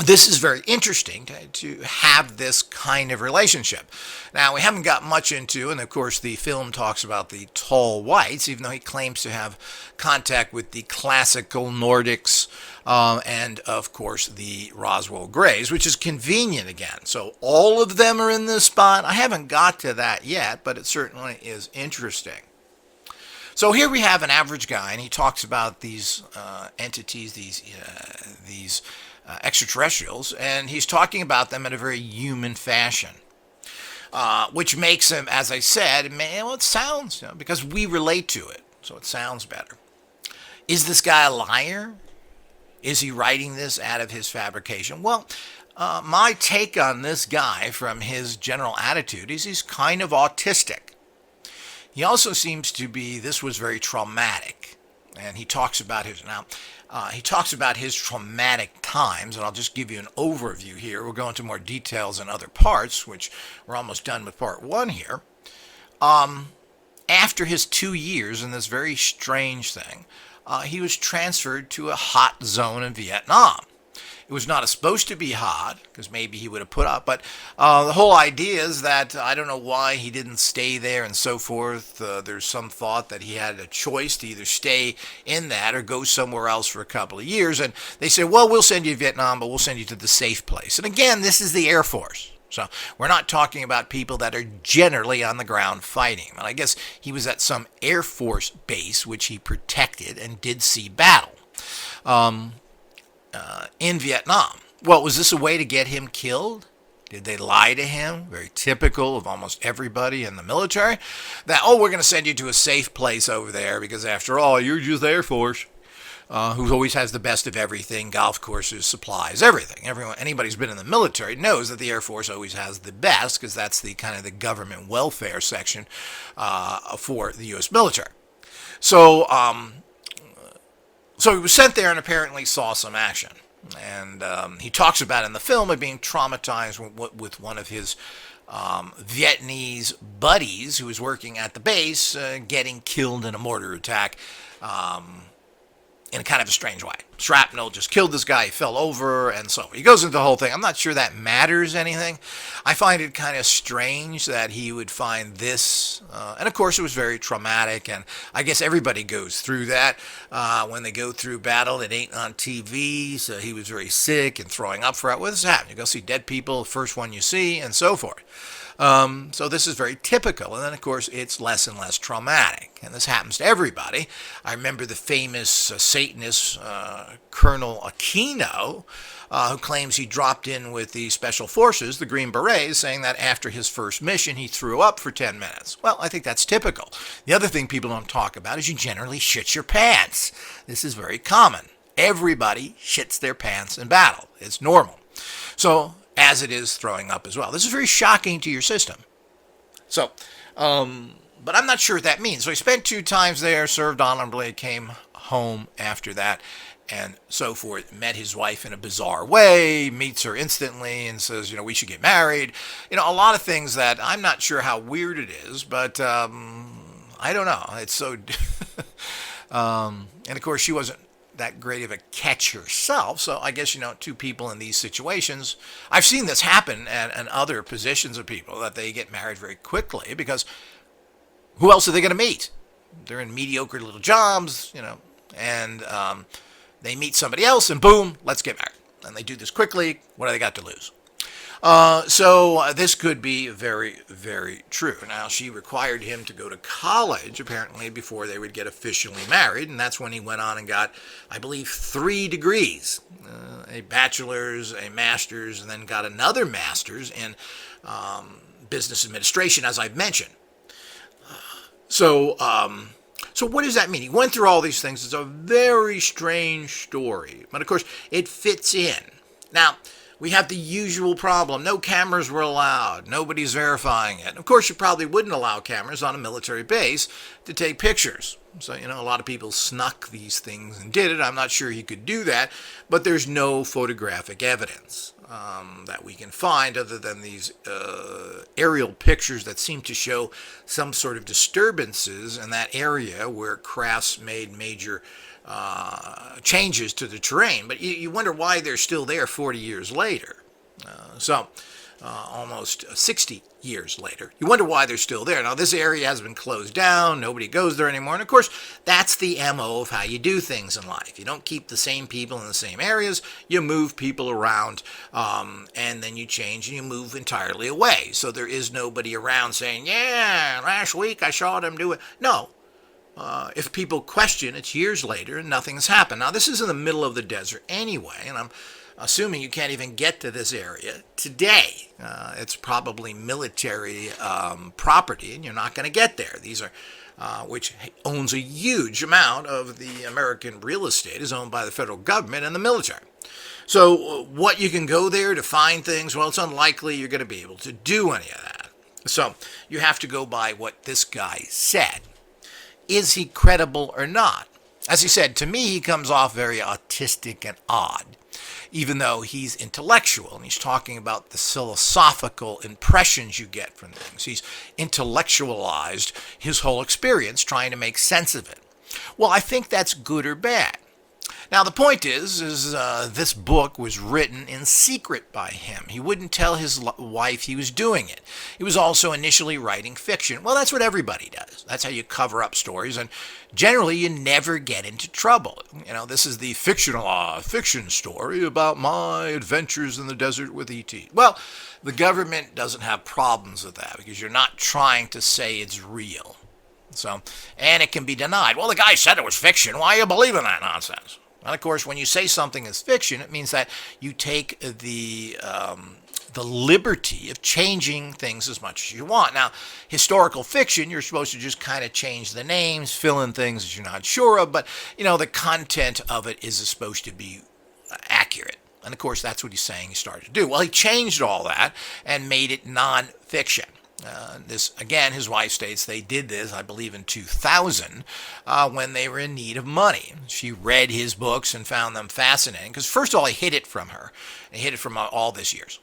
this is very interesting to have this kind of relationship. Now, we haven't got much into, and of course the film talks about the tall whites, even though he claims to have contact with the classical Nordics and, of course, the Roswell Greys, which is convenient again. So all of them are in this spot. I haven't got to that yet, but it certainly is interesting. So here we have an average guy, and he talks about these entities, these extraterrestrials, and he's talking about them in a very human fashion, which makes him, as I said, it sounds, because we relate to it, so it sounds better. Is this guy a liar? Is he writing this out of his fabrication? Well, my take on this guy from his general attitude is he's kind of autistic. He also seems to be, this was very traumatic, and he talks about his traumatic times, and I'll just give you an overview here. We'll go into more details in other parts, which we're almost done with part 1 here. After his 2 years in this very strange thing, he was transferred to a hot zone in Vietnam. It was not supposed to be hot, because maybe he would have put up, but the whole idea is that I don't know why he didn't stay there and so forth. There's some thought that he had a choice to either stay in that or go somewhere else for a couple of years, and they said, well, we'll send you to Vietnam, but we'll send you to the safe place. And again, this is the Air Force. So we're not talking about people that are generally on the ground fighting. And I guess he was at some Air Force base, which he protected and did see battle. In Vietnam. Well, was this a way to get him killed? Did they lie to him? Very typical of almost everybody in the military. That, oh, we're going to send you to a safe place over there because, after all, you're just Air Force. Who always has the best of everything, golf courses, supplies, everything. Anybody who's been in the military knows that the Air Force always has the best because that's the kind of the government welfare section for the U.S. military. So, so he was sent there and apparently saw some action. And he talks about in the film of being traumatized with one of his Vietnamese buddies who was working at the base getting killed in a mortar attack. In a kind of a strange way. Shrapnel just killed this guy, he fell over, and so he goes into the whole thing. I'm not sure that matters anything. I find it kind of strange that he would find this, and of course it was very traumatic, and I guess everybody goes through that. When they go through battle, it ain't on TV, so he was very sick and throwing up for it. What does happen? You go see dead people, first one you see, and so forth. So this is very typical, and then of course it's less and less traumatic, and this happens to everybody. I remember the famous Satanist Colonel Aquino, who claims he dropped in with the Special Forces, the Green Berets, saying that after his first mission he threw up for 10 minutes. Well, I think that's typical. The other thing people don't talk about is you generally shit your pants. This is very common. Everybody shits their pants in battle. It's normal. So, as it is throwing up as well. This is very shocking to your system. So, but I'm not sure what that means. So he spent 2 times there, served honorably, came home after that, and so forth. Met his wife in a bizarre way, meets her instantly, and says, we should get married. A lot of things that I'm not sure how weird it is, but I don't know. It's so... and of course, she wasn't that great of a catch herself, so I guess 2 people in these situations, I've seen this happen and other positions of people, that they get married very quickly because who else are they going to meet? They're in mediocre little jobs, and they meet somebody else and boom, let's get married. And they do this quickly. What do they got to lose? So this could be very, very true. Now, she required him to go to college, apparently, before they would get officially married, and that's when he went on and got, I believe, 3 degrees, a bachelor's, a master's, and then got another master's in business administration, as I've mentioned. So what does that mean? He went through all these things. It's a very strange story, but of course, it fits in. Now, we have the usual problem. No cameras were allowed. Nobody's verifying it. Of course, you probably wouldn't allow cameras on a military base to take pictures. So, a lot of people snuck these things and did it. I'm not sure he could do that, but there's no photographic evidence that we can find other than these aerial pictures that seem to show some sort of disturbances in that area where crafts made major changes to the terrain, but you wonder why they're still there 40 years later. Almost 60 years later. You wonder why they're still there. Now, this area has been closed down. Nobody goes there anymore. And, of course, that's the MO of how you do things in life. You don't keep the same people in the same areas. You move people around, and then you change and you move entirely away. So there is nobody around saying, yeah, last week I saw them do it. No. If people question, it's years later and nothing's happened. Now, this is in the middle of the desert anyway, and I'm assuming you can't even get to this area today. It's probably military property, and you're not going to get there. These are, which owns a huge amount of the American real estate, is owned by the federal government and the military. So what you can go there to find things, well, it's unlikely you're going to be able to do any of that. So you have to go by what this guy said. Is he credible or not? As he said, to me, he comes off very autistic and odd, even though he's intellectual, and he's talking about the philosophical impressions you get from things. He's intellectualized his whole experience, trying to make sense of it. Well, I think that's good or bad. Now, the point is this book was written in secret by him. He wouldn't tell his wife he was doing it. He was also initially writing fiction. Well, that's what everybody does. That's how you cover up stories, and generally you never get into trouble. This is the fiction story about my adventures in the desert with E.T. Well, the government doesn't have problems with that because you're not trying to say it's real. So, and it can be denied. Well, the guy said it was fiction. Why are you believing that nonsense? And of course, when you say something is fiction, it means that you take the the liberty of changing things as much as you want. Now, historical fiction, you're supposed to just kind of change the names, fill in things that you're not sure of, but, the content of it is supposed to be accurate. And of course, that's what he's saying he started to do. Well, he changed all that and made it non-fiction. This again, his wife states they did this, I believe, in 2000 when they were in need of money. She read his books and found them fascinating because, first of all, he hid it from her. He hid it from all these years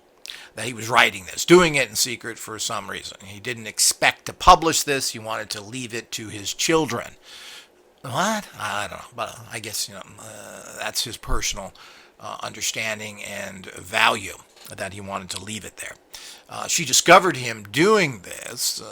that he was writing this, doing it in secret for some reason. He didn't expect to publish this. He wanted to leave it to his children. What? I don't know, but I guess that's his personal understanding and value that he wanted to leave it there. She discovered him doing this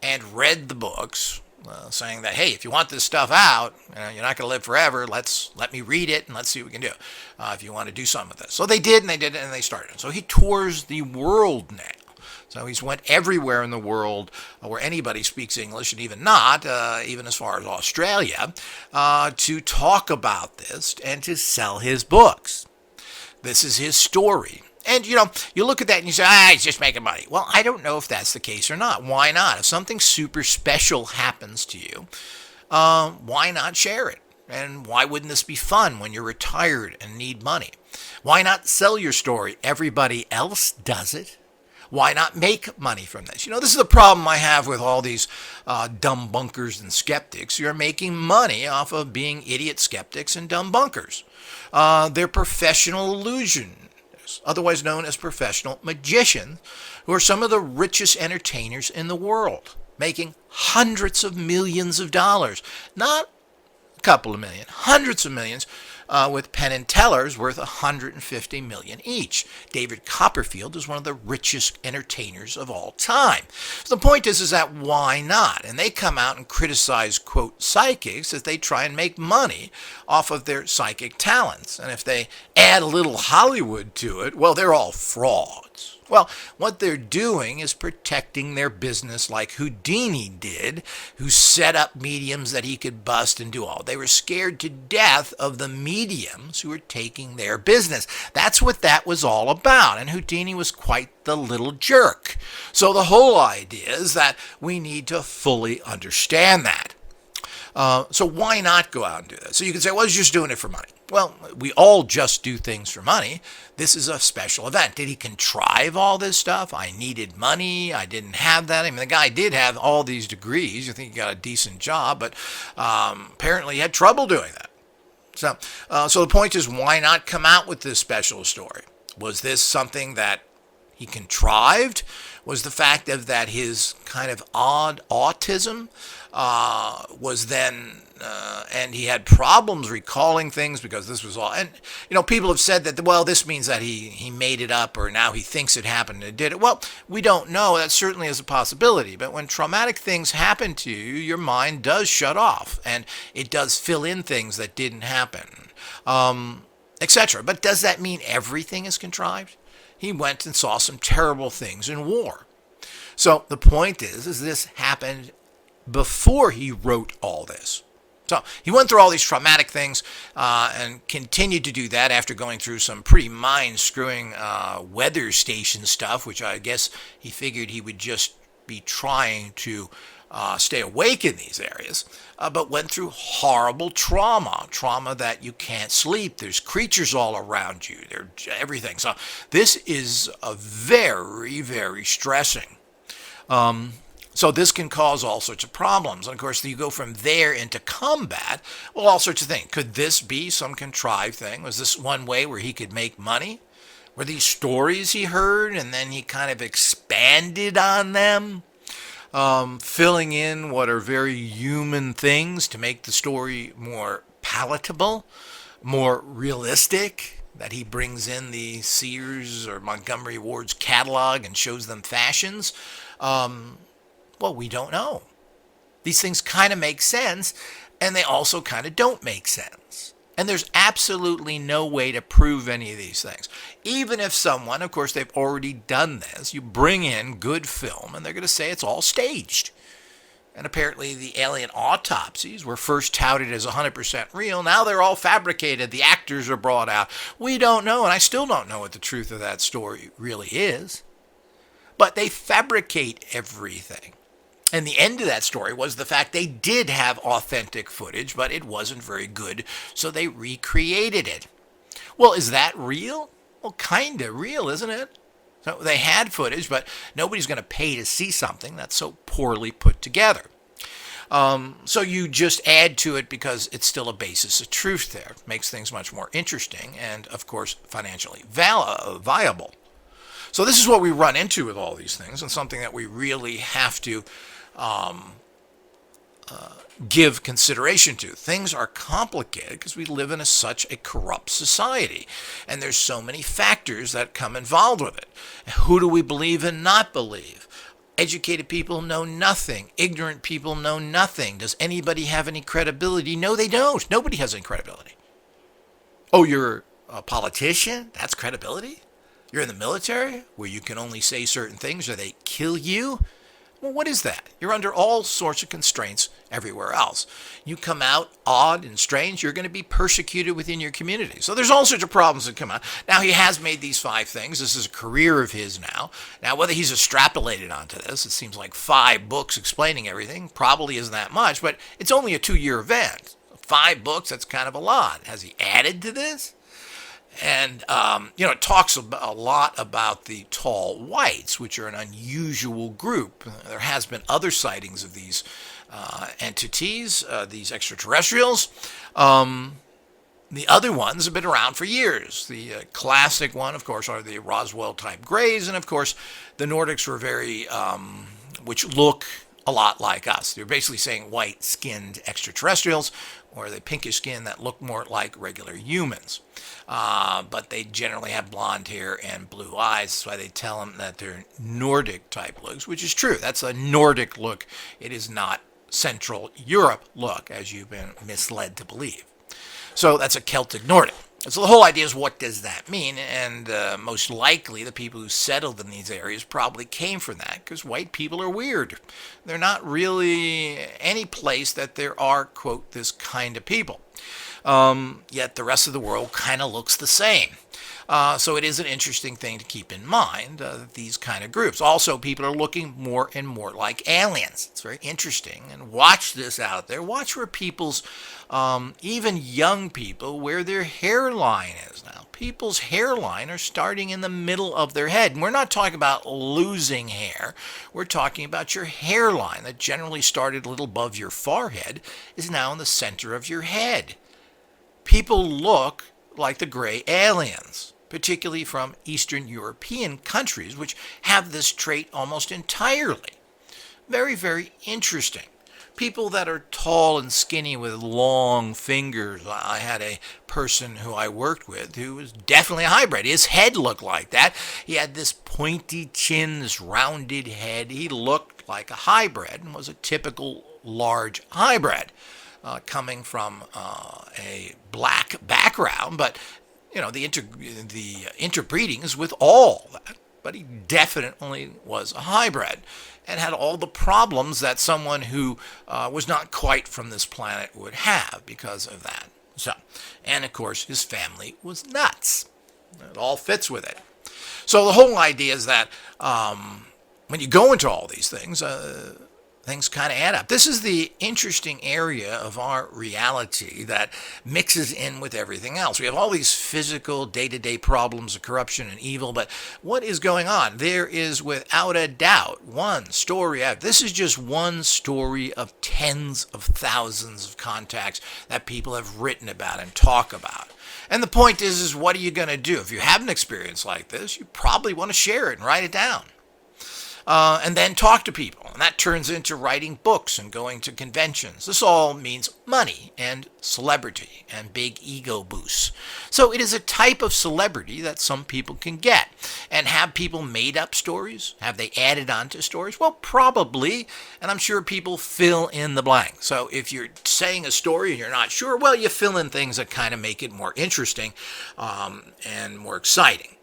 and read the books, saying that, hey, if you want this stuff out, you're not going to live forever. Let me read it and let's see what we can do if you want to do something with this. So they did, and they did it, and they started. So he tours the world now. So he's went everywhere in the world where anybody speaks English, and even not, even as far as Australia, to talk about this and to sell his books. This is his story. And, you look at that and you say, he's just making money. Well, I don't know if that's the case or not. Why not? If something super special happens to you, why not share it? And why wouldn't this be fun when you're retired and need money? Why not sell your story? Everybody else does it. Why not make money from this? This is the problem I have with all these dumb bunkers and skeptics. You're making money off of being idiot skeptics and dumb bunkers. They're professional illusionists, otherwise known as professional magicians, who are some of the richest entertainers in the world, making hundreds of millions of dollars. Not a couple of million, hundreds of millions, with Penn and Teller's worth $150 million each. David Copperfield is one of the richest entertainers of all time. So the point is that why not? And they come out and criticize, quote, psychics as they try and make money off of their psychic talents. And if they add a little Hollywood to it, well, they're all frauds. Well, what they're doing is protecting their business like Houdini did, who set up mediums that he could bust and do all. They were scared to death of the mediums who were taking their business. That's what that was all about, and Houdini was quite the little jerk. So the whole idea is that we need to fully understand that. So why not go out and do this? So you can say, well, he's just doing it for money. Well, we all just do things for money. This is a special event. Did he contrive all this stuff? I needed money. I didn't have that. I mean, the guy did have all these degrees. You think he got a decent job, but apparently he had trouble doing that. So the point is, why not come out with this special story? Was this something that he contrived? Was the fact of that his kind of odd autism was then, and he had problems recalling things because this was all, and people have said that, well, this means that he made it up, or now he thinks it happened and did it. Well, we don't know. That certainly is a possibility. But when traumatic things happen to you, your mind does shut off, and it does fill in things that didn't happen, etc. But does that mean everything is contrived? He went and saw some terrible things in war. So the point is this happened before he wrote all this. So he went through all these traumatic things and continued to do that after going through some pretty mind-screwing weather station stuff, which I guess he figured he would just be trying to stay awake in these areas, but went through horrible trauma that you can't sleep. There's creatures all around you. There's everything. So this is a very, very stressing. So this can cause all sorts of problems. And of course, you go from there into combat, well, all sorts of things. Could this be some contrived thing? Was this one way where he could make money? Were these stories he heard and then he kind of expanded on them? Filling in what are very human things to make the story more palatable, more realistic, that he brings in the Sears or Montgomery Ward's catalog and shows them fashions. Well, we don't know. These things kind of make sense, and they also kind of don't make sense. And there's absolutely no way to prove any of these things. Even if someone, of course, they've already done this, you bring in good film, and they're going to say it's all staged. And apparently the alien autopsies were first touted as 100% real. Now they're all fabricated. The actors are brought out. We don't know, and I still don't know what the truth of that story really is. But they fabricate everything. And the end of that story was the fact they did have authentic footage, but it wasn't very good, so they recreated it. Well, is that real? Well, kind of real, isn't it? So they had footage, but nobody's going to pay to see something that's so poorly put together. So you just add to it because it's still a basis of truth there. Makes things much more interesting and, of course, financially viable. So this is what we run into with all these things, and something that we really have to give consideration to. Things are complicated because we live in such a corrupt society, and there's so many factors that come involved with it. Who do we believe and not believe? Educated people know nothing. Ignorant people know nothing. Does anybody have any credibility? No, they don't. Nobody has any credibility. Oh, you're a politician? That's credibility? You're in the military where you can only say certain things or they kill you? Well, what is that? You're under all sorts of constraints everywhere else. You come out odd and strange, you're going to be persecuted within your community. So there's all sorts of problems that come out. Now, he has made these 5 things. This is a career of his now. Now, whether he's extrapolated onto this, it seems like 5 books explaining everything probably isn't that much, but it's only a 2-year event. 5 books, that's kind of a lot. Has he added to this? And, it talks a lot about the tall whites, which are an unusual group. There has been other sightings of these entities, these extraterrestrials. The other ones have been around for years. The classic one, of course, are the Roswell-type grays. And, of course, the Nordics were very, which look a lot like us. They're basically saying white-skinned extraterrestrials, or the pinkish skin that look more like regular humans. But they generally have blonde hair and blue eyes. That's why they tell them that they're Nordic type looks, which is true. That's a Nordic look. It is not Central Europe look, as you've been misled to believe. So that's a Celtic Nordic. So the whole idea is, what does that mean? And most likely the people who settled in these areas probably came from that, because white people are weird. They're not really any place that there are, quote, this kind of people. Yet the rest of the world kind of looks the same. So it is an interesting thing to keep in mind, these kind of groups. Also, people are looking more and more like aliens. It's very interesting. And watch this out there. Watch where people's, even young people, where their hairline is now. People's hairline are starting in the middle of their head. And we're not talking about losing hair. We're talking about your hairline that generally started a little above your forehead is now in the center of your head. People look like the gray aliens, particularly from Eastern European countries, which have this trait almost entirely. Very, very interesting. People that are tall and skinny with long fingers. I had a person who I worked with who was definitely a hybrid. His head looked like that. He had this pointy chin, this rounded head. He looked like a hybrid and was a typical large hybrid. Coming from a black background, but the interbreeding is with all that. But he definitely was a hybrid and had all the problems that someone who was not quite from this planet would have because of that. So, and of course, his family was nuts. It all fits with it. So the whole idea is that when you go into all these things, things kind of add up. This is the interesting area of our reality that mixes in with everything else. We have all these physical, day-to-day problems of corruption and evil, but what is going on? There is, without a doubt, one story out. This is just one story of tens of thousands of contacts that people have written about and talk about. And the point is what are you going to do? If you have an experience like this, you probably want to share it and write it down. And then talk to people. And that turns into writing books and going to conventions. This all means money and celebrity and big ego boosts. So it is a type of celebrity that some people can get. And have people made up stories? Have they added on to stories? Well, probably. And I'm sure people fill in the blank. So if you're saying a story and you're not sure, well, you fill in things that kind of make it more interesting and more exciting.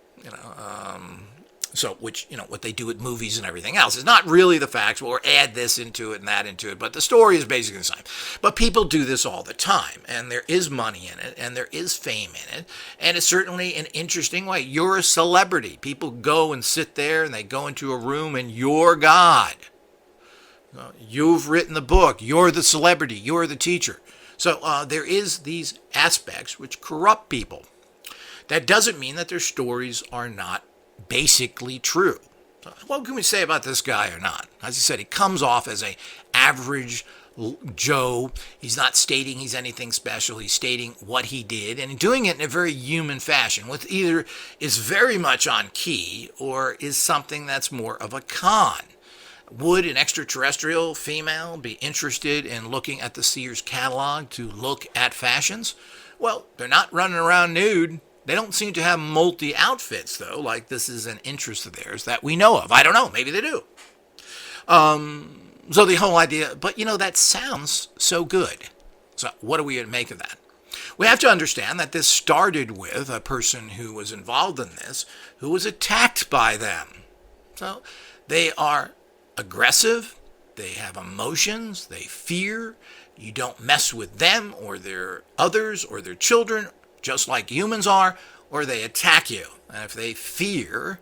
So, which, what they do with movies and everything else is not really the facts, or add this into it and that into it, but the story is basically the same. But people do this all the time, and there is money in it, and there is fame in it, and it's certainly an interesting way. You're a celebrity. People go and sit there, and they go into a room, and you're God. You've written the book. You're the celebrity. You're the teacher. So there is these aspects which corrupt people. That doesn't mean that their stories are not basically true. So what can we say about this guy or not? As I said, he comes off as a average Joe. He's not stating he's anything special. He's stating what he did and doing it in a very human fashion, with either is very much on key or is something that's more of a con. Would an extraterrestrial female be interested in looking at the Sears catalog to look at fashions? Well, they're not running around nude. They don't seem to have multi-outfits, though, like this is an interest of theirs that we know of. I don't know. Maybe they do. So the whole idea, but that sounds so good. So what do we make of that? We have to understand that this started with a person who was involved in this, who was attacked by them. So they are aggressive. They have emotions. They fear. You don't mess with them or their others or their children, just like humans are, or they attack you. And if they fear,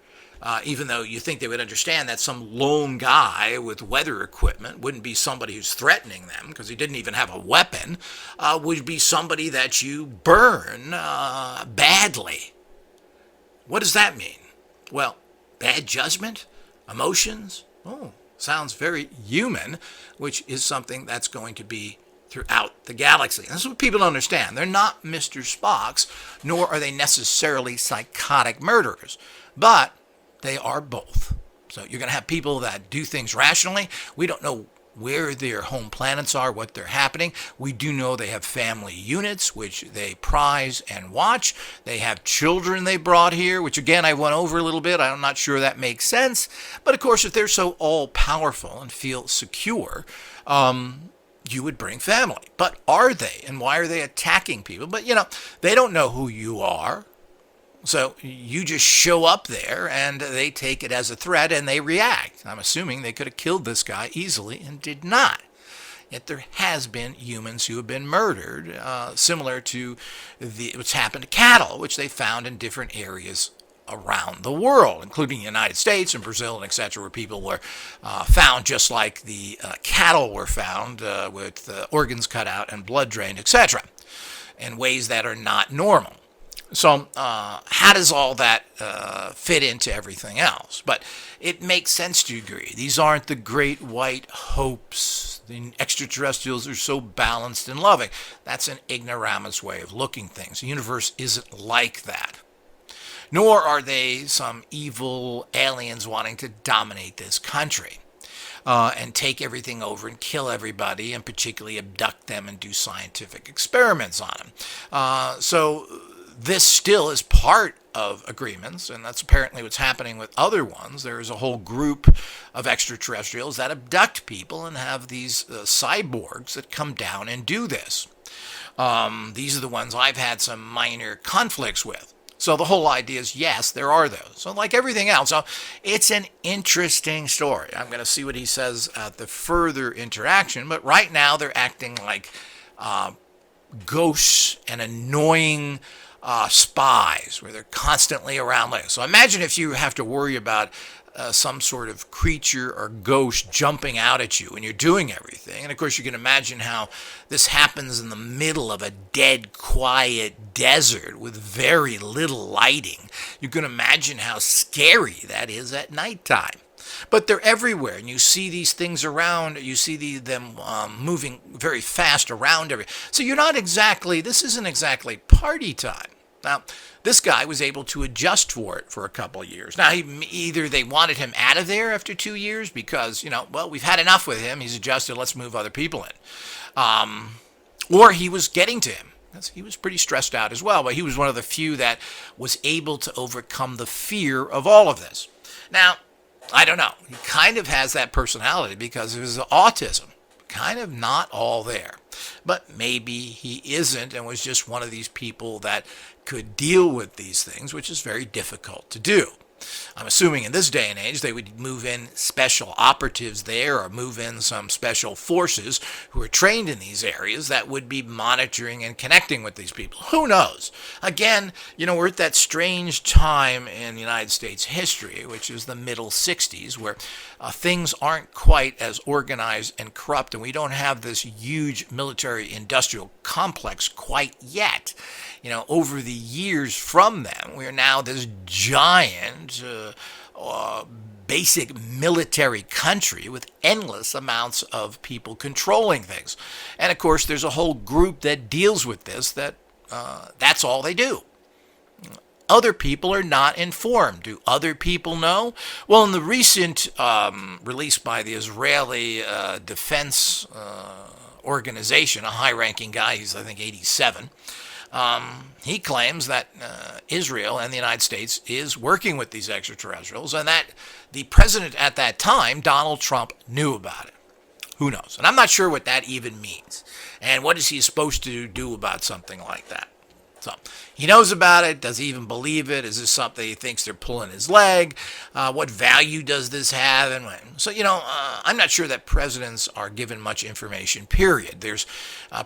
even though you think they would understand that some lone guy with weather equipment wouldn't be somebody who's threatening them, because he didn't even have a weapon, would be somebody that you burn badly. What does that mean? Well, bad judgment, emotions, sounds very human, which is something that's going to be throughout the galaxy. And this is what people don't understand. They're not Mr. Spocks, nor are they necessarily psychotic murderers, but they are both. So you're going to have people that do things rationally. We don't know where their home planets are, what they're happening. We do know they have family units, which they prize and watch. They have children they brought here, which again, I went over a little bit. I'm not sure that makes sense. But of course, if they're so all-powerful and feel secure, you would bring family. But are they? And why are they attacking people? But, they don't know who you are. So you just show up there and they take it as a threat and they react. I'm assuming they could have killed this guy easily and did not. Yet there has been humans who have been murdered, similar to what's happened to cattle, which they found in different areas around the world, including the United States and Brazil and etc., where people were found just like the cattle were found, with organs cut out and blood drained, etc., in ways that are not normal. So how does all that fit into everything else? But it makes sense to a degree. These aren't the great white hopes. The extraterrestrials are so balanced and loving. That's an ignoramus way of looking at things. The universe isn't like that. Nor are they some evil aliens wanting to dominate this country and take everything over and kill everybody, and particularly abduct them and do scientific experiments on them. So this still is part of agreements, and that's apparently what's happening with other ones. There is a whole group of extraterrestrials that abduct people and have these cyborgs that come down and do this. These are the ones I've had some minor conflicts with. So the whole idea is, yes, there are those. So like everything else, so it's an interesting story. I'm going to see what he says at the further interaction, but right now they're acting like ghosts and annoying spies, where they're constantly around. So imagine if you have to worry about some sort of creature or ghost jumping out at you when you're doing everything. And of course, you can imagine how this happens in the middle of a dead, quiet desert with very little lighting. You can imagine how scary that is at nighttime. But they're everywhere, and you see these things around. You see them moving very fast around everywhere. So this isn't exactly party time. Now, this guy was able to adjust for it for a couple of years. Now, either they wanted him out of there after 2 years because, we've had enough with him. He's adjusted. Let's move other people in. Or he was getting to him. He was pretty stressed out as well, but he was one of the few that was able to overcome the fear of all of this. Now, I don't know. He kind of has that personality because of his autism. Kind of not all there. But maybe he isn't and was just one of these people that could deal with these things, which is very difficult to do. I'm assuming in this day and age they would move in special operatives there or move in some special forces who are trained in these areas that would be monitoring and connecting with these people. Who knows? Again, we're at that strange time in United States history, which is the middle 60s, where things aren't quite as organized and corrupt, and we don't have this huge military industrial complex quite yet. Over the years from them, we are now this giant basic military country with endless amounts of people controlling things. And of course, there's a whole group that deals with this that's all they do. Other people are not informed. Do other people know? Well, in the recent release by the Israeli Defense Organization, a high-ranking guy, he's I think 87, he claims that Israel and the United States is working with these extraterrestrials, and that the president at that time, Donald Trump, knew about it. Who knows? And I'm not sure what that even means. And what is he supposed to do about something like that? So he knows about it. Does he even believe it? Is this something he thinks they're pulling his leg? What value does this have? And when? So, I'm not sure that presidents are given much information, period. There's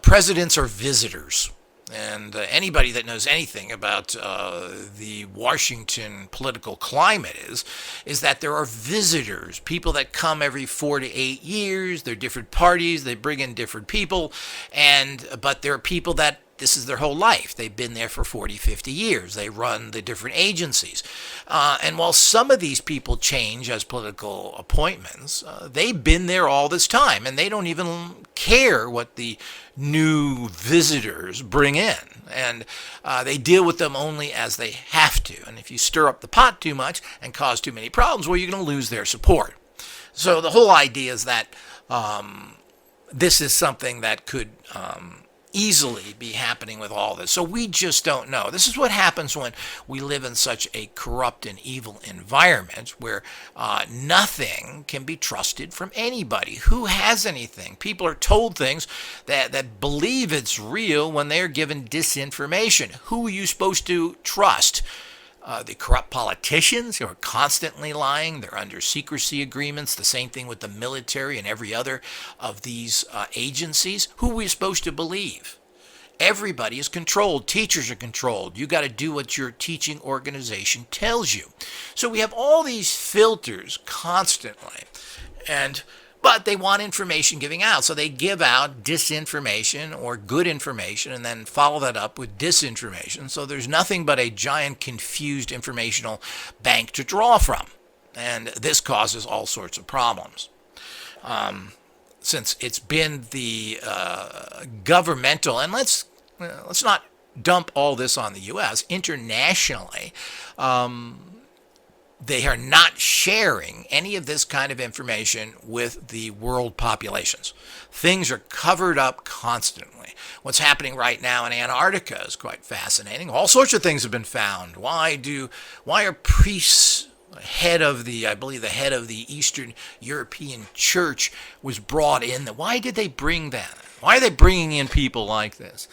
presidents are visitors. And anybody that knows anything about the Washington political climate is that there are visitors, people that come every 4 to 8 years. They're different parties. They bring in different people. But there are people that this is their whole life. They've been there for 40, 50 years. They run the different agencies. And while some of these people change as political appointments, they've been there all this time, and they don't even care what the new visitors bring in. And they deal with them only as they have to. And if you stir up the pot too much and cause too many problems, well, you're going to lose their support. So the whole idea is that this is something that could easily be happening with all this. So we just don't know. This is what happens when we live in such a corrupt and evil environment where nothing can be trusted from anybody. Who has anything? People are told things that believe it's real when they're given disinformation. Who are you supposed to trust? The corrupt politicians who are constantly lying. They're under secrecy agreements. The same thing with the military and every other of these agencies. Who are we supposed to believe? Everybody is controlled. Teachers are controlled. You got to do what your teaching organization tells you. So we have all these filters constantly. But they want information giving out. So they give out disinformation or good information and then follow that up with disinformation. So there's nothing but a giant confused informational bank to draw from. And this causes all sorts of problems. Since it's been the governmental, and let's not dump all this on the U.S., internationally, they are not sharing any of this kind of information with the world populations. Things are covered up constantly. What's happening right now in Antarctica is quite fascinating. All sorts of things have been found. Why are priests, I believe the head of the Eastern European Church was brought in? Why did they bring that? Why are they bringing in people like this?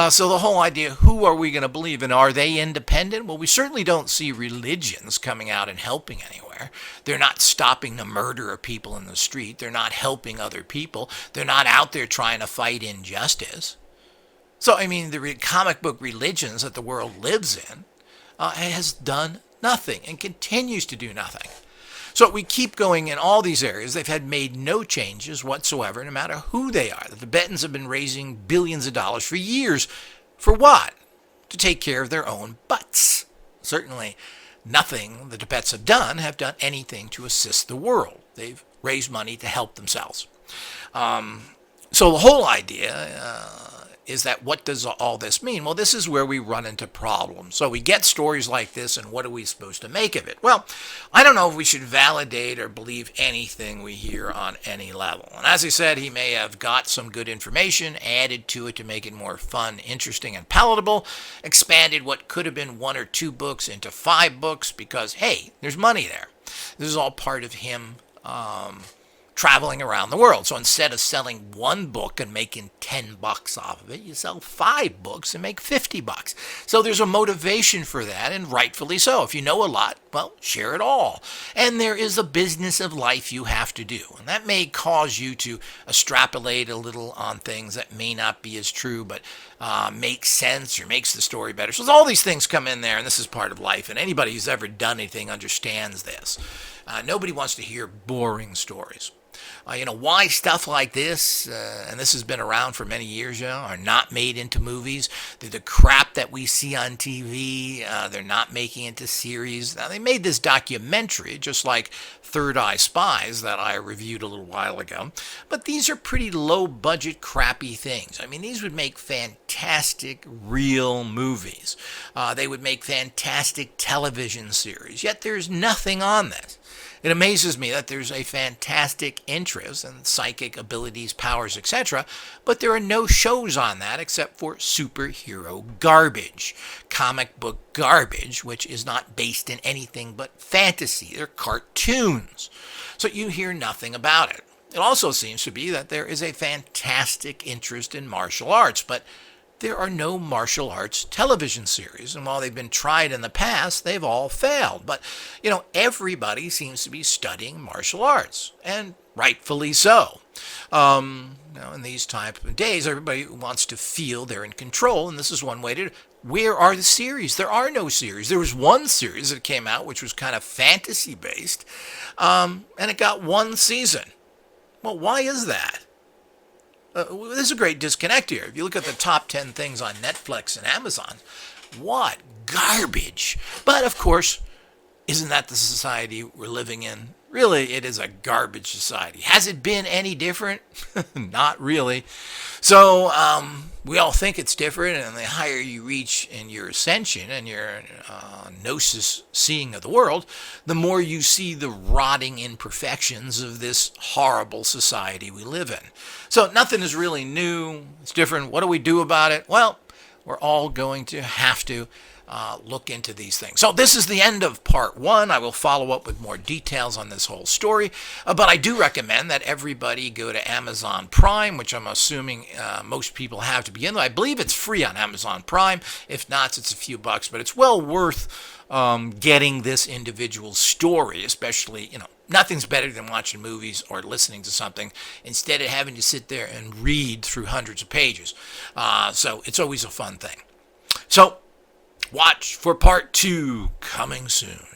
So the whole idea, who are we going to believe in? Are they independent? Well, we certainly don't see religions coming out and helping anywhere. They're not stopping the murder of people in the street. They're not helping other people. They're not out there trying to fight injustice. So, the comic book religions that the world lives in has done nothing and continues to do nothing. So we keep going in all these areas. They've had made no changes whatsoever, no matter who they are. The Tibetans have been raising billions of dollars for years. For what? To take care of their own butts. Certainly nothing the Tibets have done anything to assist the world. They've raised money to help themselves. So the whole idea is that what does all this mean? Well, this is where we run into problems. So we get stories like this, and what are we supposed to make of it? Well, I don't know if we should validate or believe anything we hear on any level. And as I said, he may have got some good information, added to it to make it more fun, interesting, and palatable, expanded what could have been 1 or 2 books into 5 books because, hey, there's money there. This is all part of him traveling around the world. So instead of selling 1 book and making $10 off of it, you sell 5 books and make $50. So there's a motivation for that, and rightfully so. If you know a lot, well, share it all. And there is a business of life you have to do. And that may cause you to extrapolate a little on things that may not be as true, but makes sense or makes the story better. So all these things come in there, and this is part of life. And anybody who's ever done anything understands this. Nobody wants to hear boring stories. Why stuff like this, and this has been around for many years now, are not made into movies. The crap that we see on TV, they're not making into series. Now, they made this documentary, just like Third Eye Spies that I reviewed a little while ago. But these are pretty low-budget, crappy things. I mean, these would make fantastic, real movies. They would make fantastic television series. Yet there's nothing on this. It amazes me that there's a fantastic interest in psychic abilities, powers, etc., but there are no shows on that except for superhero garbage, comic book garbage, which is not based in anything but fantasy. They're cartoons. So you hear nothing about it. It also seems to be that there is a fantastic interest in martial arts, but there are no martial arts television series. And while they've been tried in the past, they've all failed. But, everybody seems to be studying martial arts, and rightfully so. In these type of days, everybody wants to feel they're in control, and this is one way to. Where are the series? There are no series. There was one series that came out, which was kind of fantasy-based, and it got one season. Well, why is that? There's a great disconnect here. If you look at the top 10 things on Netflix and Amazon, what garbage. But of course, isn't that the society we're living in? Really, it is a garbage society. Has it been any different? Not really. So we all think it's different, and the higher you reach in your ascension and your gnosis seeing of the world, the more you see the rotting imperfections of this horrible society we live in. So nothing is really new. It's different. What do we do about it? Well, we're all going to have to look into these things. So this is the end of part 1. I will follow up with more details on this whole story. But I do recommend that everybody go to Amazon Prime, which I'm assuming most people have to begin with. I believe it's free on Amazon Prime. If not, it's a few bucks. But it's well worth getting this individual story, especially, nothing's better than watching movies or listening to something instead of having to sit there and read through hundreds of pages. So it's always a fun thing. So watch for part 2 coming soon.